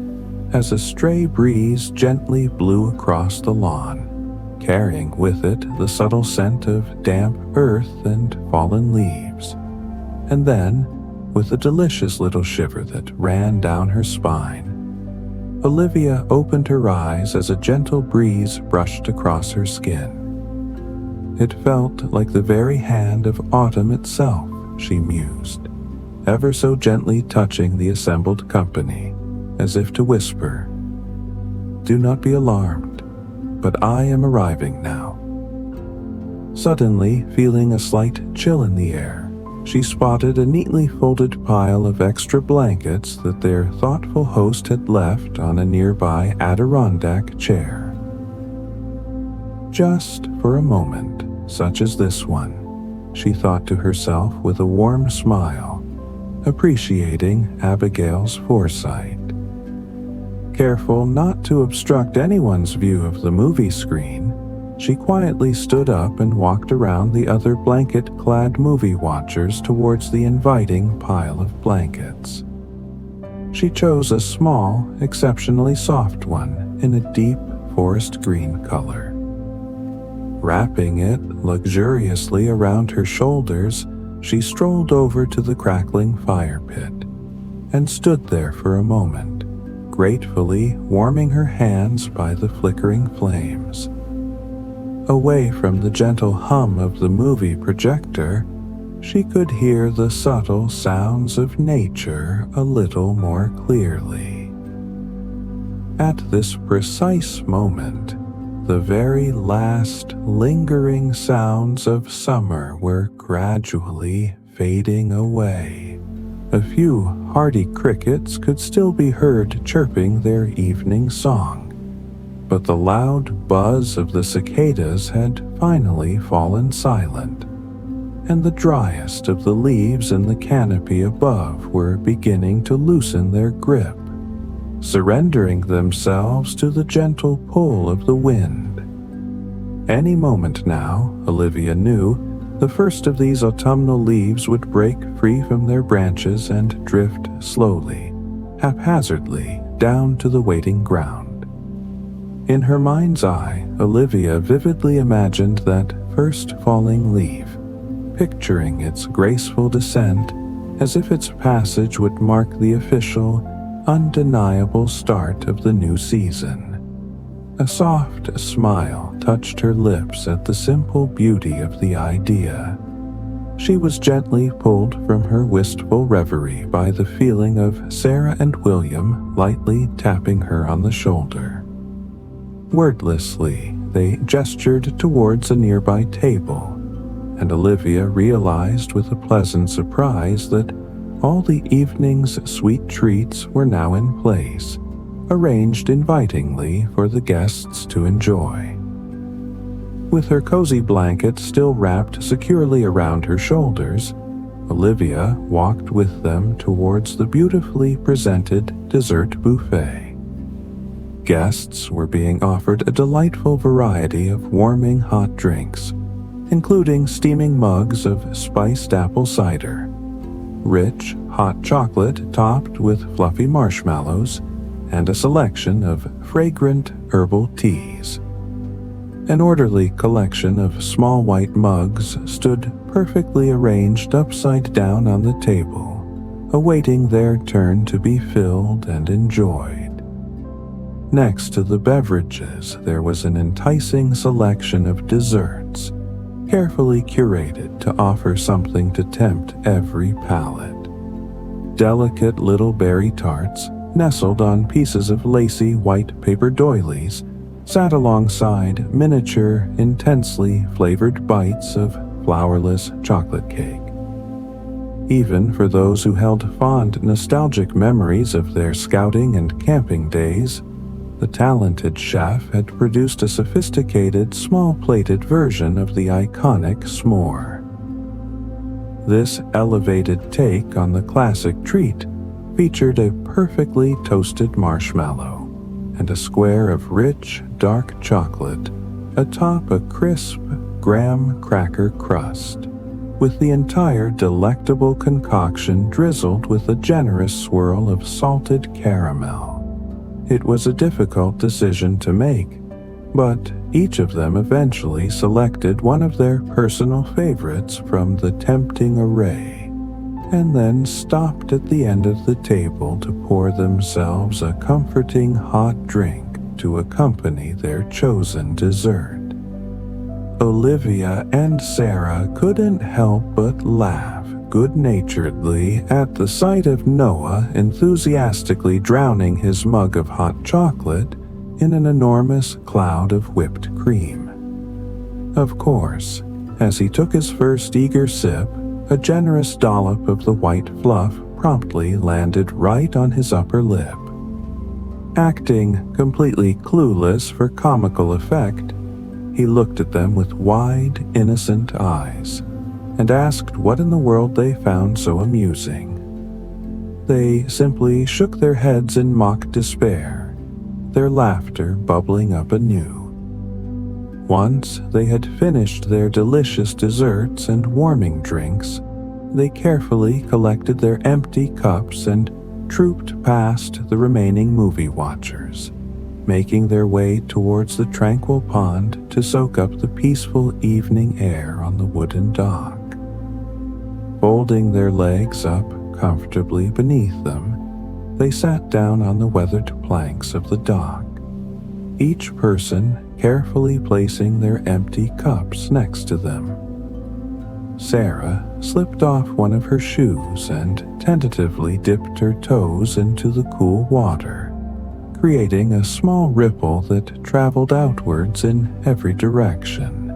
as a stray breeze gently blew across the lawn, carrying with it the subtle scent of damp earth and fallen leaves. And then, with a delicious little shiver that ran down her spine, Olivia opened her eyes as a gentle breeze brushed across her skin. It felt like the very hand of autumn itself, she mused, ever so gently touching the assembled company, as if to whisper, "Do not be alarmed, but I am arriving now." Suddenly, feeling a slight chill in the air, she spotted a neatly folded pile of extra blankets that their thoughtful host had left on a nearby Adirondack chair. Just for a moment, such as this one, she thought to herself with a warm smile, appreciating Abigail's foresight. Careful not to obstruct anyone's view of the movie screen, she quietly stood up and walked around the other blanket-clad movie watchers towards the inviting pile of blankets. She chose a small, exceptionally soft one in a deep forest green color. Wrapping it luxuriously around her shoulders, she strolled over to the crackling fire pit and stood there for a moment, gratefully warming her hands by the flickering flames. Away from the gentle hum of the movie projector, she could hear the subtle sounds of nature a little more clearly. At this precise moment, the very last lingering sounds of summer were gradually fading away. A few hardy crickets could still be heard chirping their evening song, but the loud buzz of the cicadas had finally fallen silent. and the driest of the leaves in the canopy above were beginning to loosen their grip, surrendering themselves to the gentle pull of the wind. Any moment now, Olivia knew, the first of these autumnal leaves would break free from their branches and drift slowly, haphazardly, down to the waiting ground. In her mind's eye, Olivia vividly imagined that first falling leaf, picturing its graceful descent as if its passage would mark the official, undeniable start of the new season. A soft smile touched her lips at the simple beauty of the idea. She was gently pulled from her wistful reverie by the feeling of Sarah and William lightly tapping her on the shoulder. Wordlessly, they gestured towards a nearby table, and Olivia realized with a pleasant surprise that all the evening's sweet treats were now in place, arranged invitingly for the guests to enjoy. With her cozy blanket still wrapped securely around her shoulders, Olivia walked with them towards the beautifully presented dessert buffet. Guests were being offered a delightful variety of warming hot drinks, including steaming mugs of spiced apple cider, rich hot chocolate topped with fluffy marshmallows, and a selection of fragrant herbal teas. An orderly collection of small white mugs stood perfectly arranged upside down on the table, awaiting their turn to be filled and enjoyed. Next to the beverages, there was an enticing selection of desserts, carefully curated to offer something to tempt every palate. Delicate little berry tarts, nestled on pieces of lacy white paper doilies, sat alongside miniature, intensely flavored bites of flourless chocolate cake. Even for those who held fond nostalgic memories of their scouting and camping days, the talented chef had produced a sophisticated, small-plated version of the iconic s'more. This elevated take on the classic treat featured a perfectly toasted marshmallow and a square of rich, dark chocolate atop a crisp graham cracker crust, with the entire delectable concoction drizzled with a generous swirl of salted caramel. It was a difficult decision to make, but each of them eventually selected one of their personal favorites from the tempting array, and then stopped at the end of the table to pour themselves a comforting hot drink to accompany their chosen dessert. Olivia and Sarah couldn't help but laugh good-naturedly at the sight of Noah enthusiastically drowning his mug of hot chocolate in an enormous cloud of whipped cream. Of course, as he took his first eager sip, a generous dollop of the white fluff promptly landed right on his upper lip. Acting completely clueless for comical effect, he looked at them with wide, innocent eyes, and asked what in the world they found so amusing. They simply shook their heads in mock despair, their laughter bubbling up anew. Once they had finished their delicious desserts and warming drinks, they carefully collected their empty cups and trooped past the remaining movie watchers, making their way towards the tranquil pond to soak up the peaceful evening air on the wooden dock. Folding their legs up comfortably beneath them, they sat down on the weathered planks of the dock, each person carefully placing their empty cups next to them. Sarah slipped off one of her shoes and tentatively dipped her toes into the cool water, creating a small ripple that traveled outwards in every direction,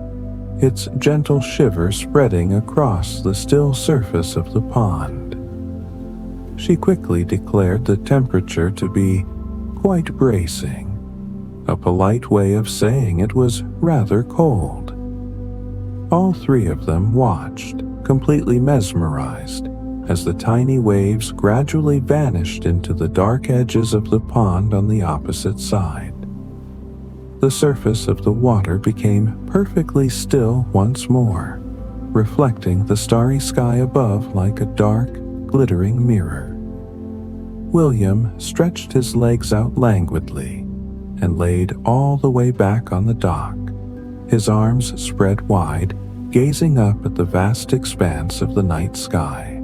its gentle shiver spreading across the still surface of the pond. She quickly declared the temperature to be quite bracing, a polite way of saying it was rather cold. All three of them watched, completely mesmerized as the tiny waves gradually vanished into the dark edges of the pond on the opposite side. The surface of the water became perfectly still once more, reflecting the starry sky above like a dark, glittering mirror. William stretched his legs out languidly and laid all the way back on the dock, his arms spread wide, gazing up at the vast expanse of the night sky.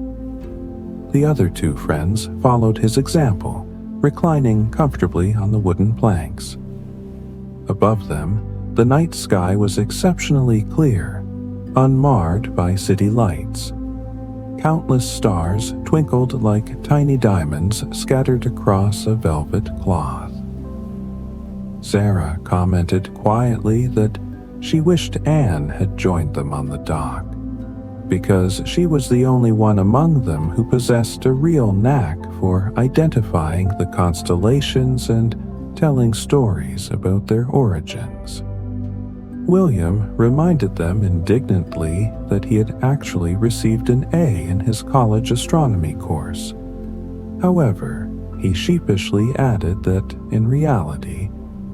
The other two friends followed his example, reclining comfortably on the wooden planks. Above them, the night sky was exceptionally clear, unmarred by city lights. Countless stars twinkled like tiny diamonds scattered across a velvet cloth. Sarah commented quietly that she wished Anne had joined them on the dock, because she was the only one among them who possessed a real knack for identifying the constellations and telling stories about their origins. William reminded them indignantly that he had actually received an A in his college astronomy course. However, he sheepishly added that, in reality,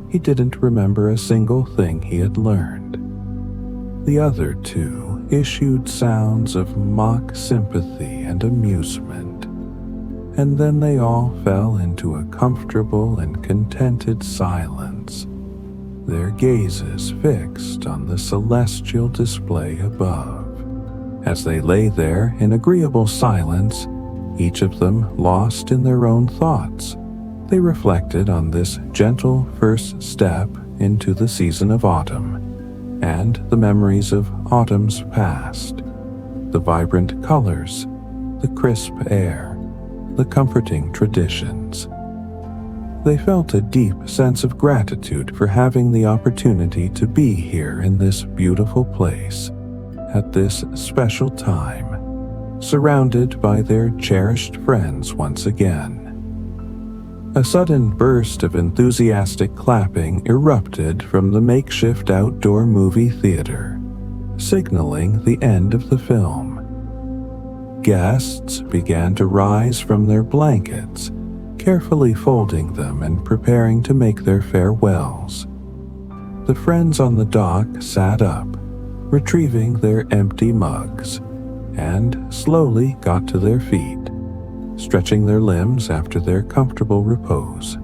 he didn't remember a single thing he had learned. The other two issued sounds of mock sympathy and amusement, and then they all fell into a comfortable and contented silence, their gazes fixed on the celestial display above. As they lay there in agreeable silence, each of them lost in their own thoughts, they reflected on this gentle first step into the season of autumn, and the memories of autumn's past, the vibrant colors, the crisp air, the comforting traditions. They felt a deep sense of gratitude for having the opportunity to be here in this beautiful place, at this special time, surrounded by their cherished friends once again. A sudden burst of enthusiastic clapping erupted from the makeshift outdoor movie theater, signaling the end of the film. Guests began to rise from their blankets, carefully folding them and preparing to make their farewells. The friends on the dock sat up, retrieving their empty mugs, and slowly got to their feet, stretching their limbs after their comfortable repose.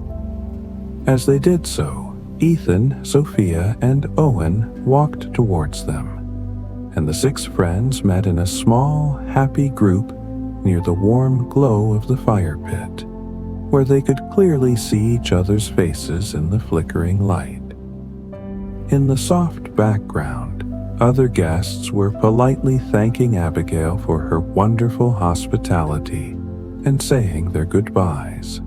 As they did so, Ethan, Sophia, and Owen walked towards them, and the six friends met in a small, happy group near the warm glow of the fire pit, where they could clearly see each other's faces in the flickering light. In the soft background, other guests were politely thanking Abigail for her wonderful hospitality and saying their goodbyes.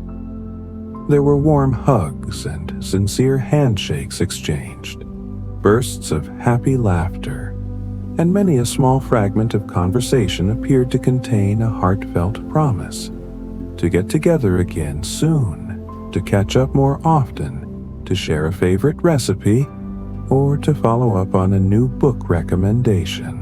There were warm hugs and sincere handshakes exchanged, bursts of happy laughter, and many a small fragment of conversation appeared to contain a heartfelt promise to get together again soon, to catch up more often, to share a favorite recipe, or to follow up on a new book recommendation.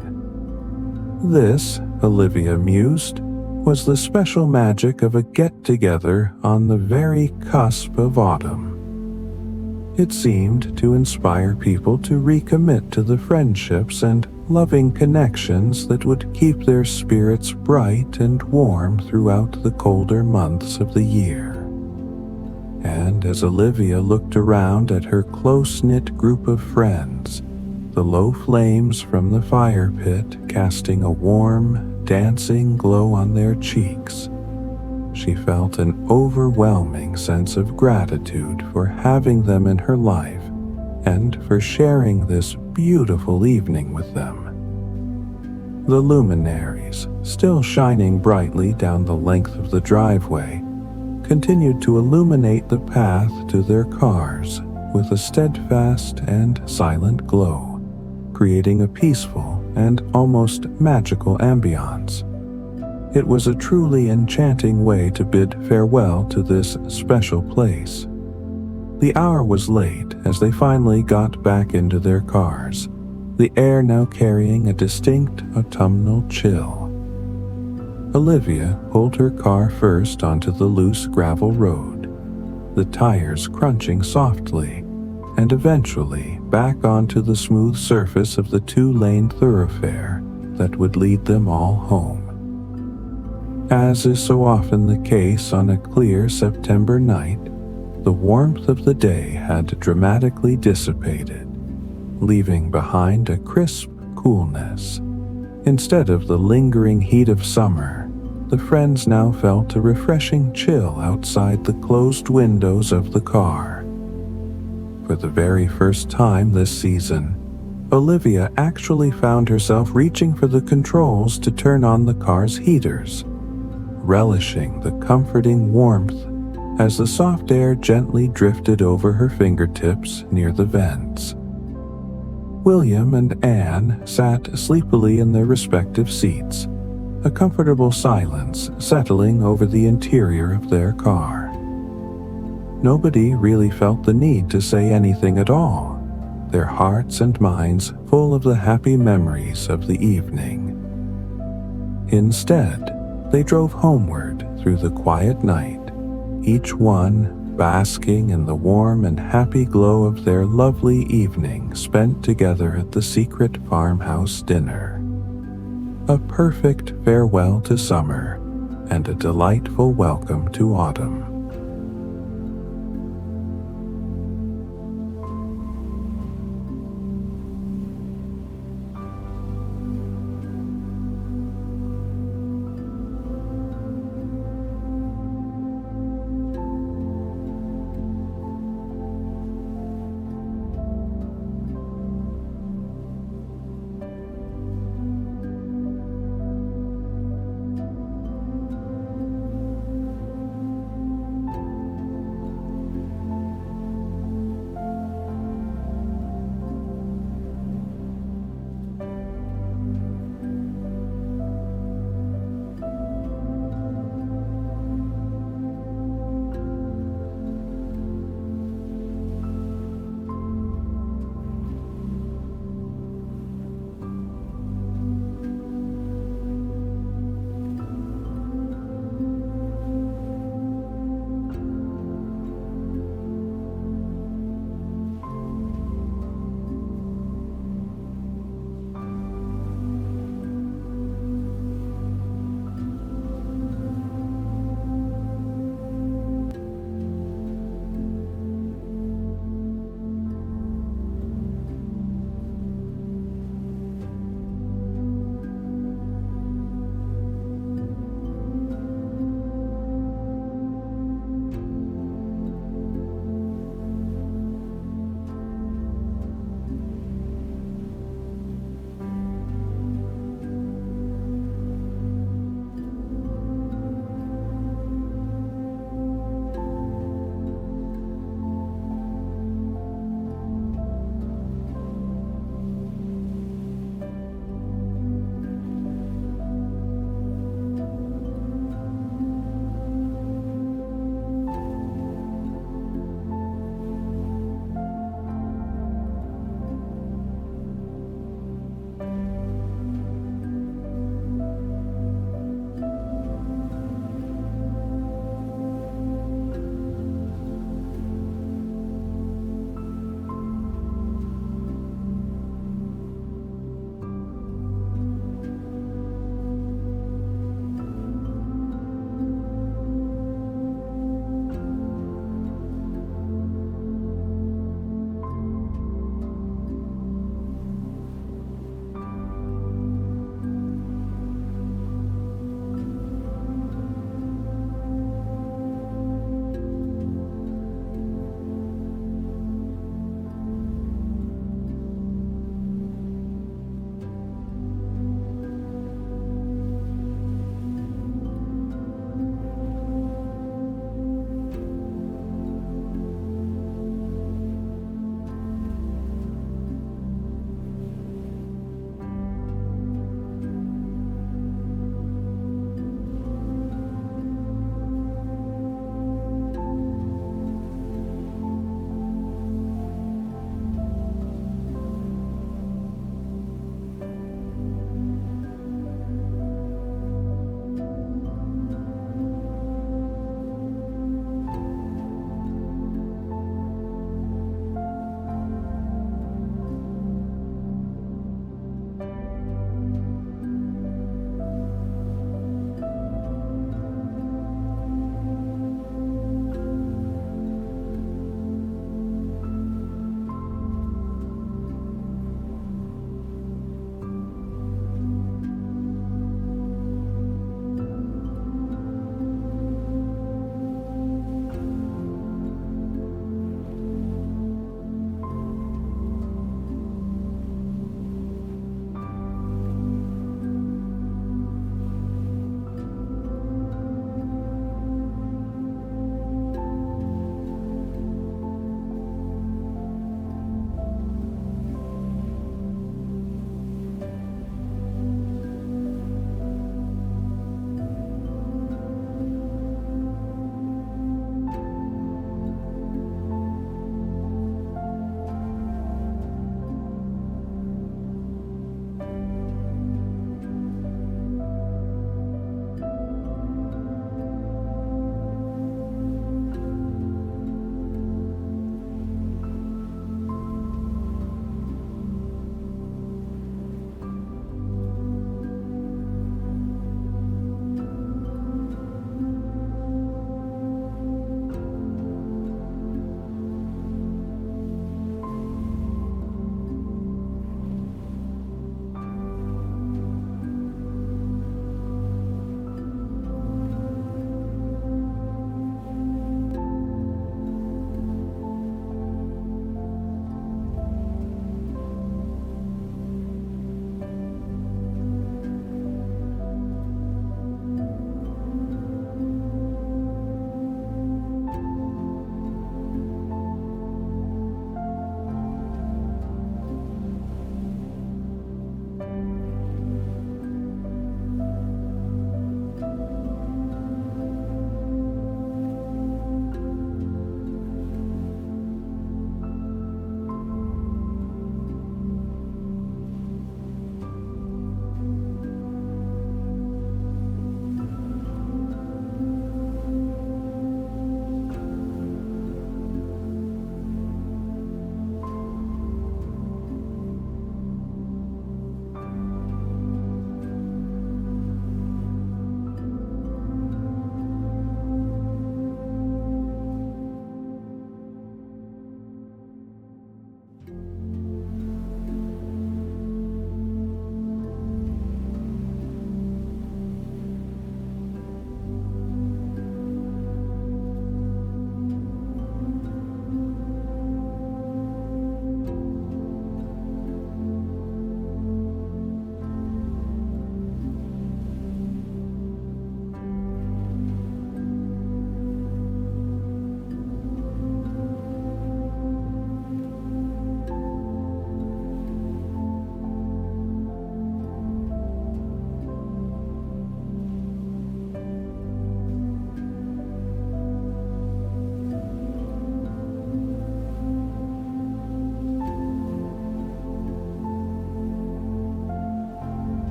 This, Olivia mused, was the special magic of a get-together on the very cusp of autumn. It seemed to inspire people to recommit to the friendships and loving connections that would keep their spirits bright and warm throughout the colder months of the year. And as Olivia looked around at her close-knit group of friends, the low flames from the fire pit casting a warm, dancing glow on their cheeks, she felt an overwhelming sense of gratitude for having them in her life and for sharing this beautiful evening with them. The luminaries, still shining brightly down the length of the driveway, continued to illuminate the path to their cars with a steadfast and silent glow, creating a peaceful and almost magical ambiance. It was a truly enchanting way to bid farewell to this special place. The hour was late as they finally got back into their cars, the air now carrying a distinct autumnal chill. Olivia pulled her car first onto the loose gravel road, the tires crunching softly, and eventually back onto the smooth surface of the two-lane thoroughfare that would lead them all home. As is so often the case on a clear September night, the warmth of the day had dramatically dissipated, leaving behind a crisp coolness. Instead of the lingering heat of summer, the friends now felt a refreshing chill outside the closed windows of the car. For the very first time this season, Olivia actually found herself reaching for the controls to turn on the car's heaters, relishing the comforting warmth as the soft air gently drifted over her fingertips near the vents. William and Anne sat sleepily in their respective seats, a comfortable silence settling over the interior of their car. Nobody really felt the need to say anything at all, their hearts and minds full of the happy memories of the evening. Instead, they drove homeward through the quiet night, each one basking in the warm and happy glow of their lovely evening spent together at the secret farmhouse dinner. A perfect farewell to summer and a delightful welcome to autumn.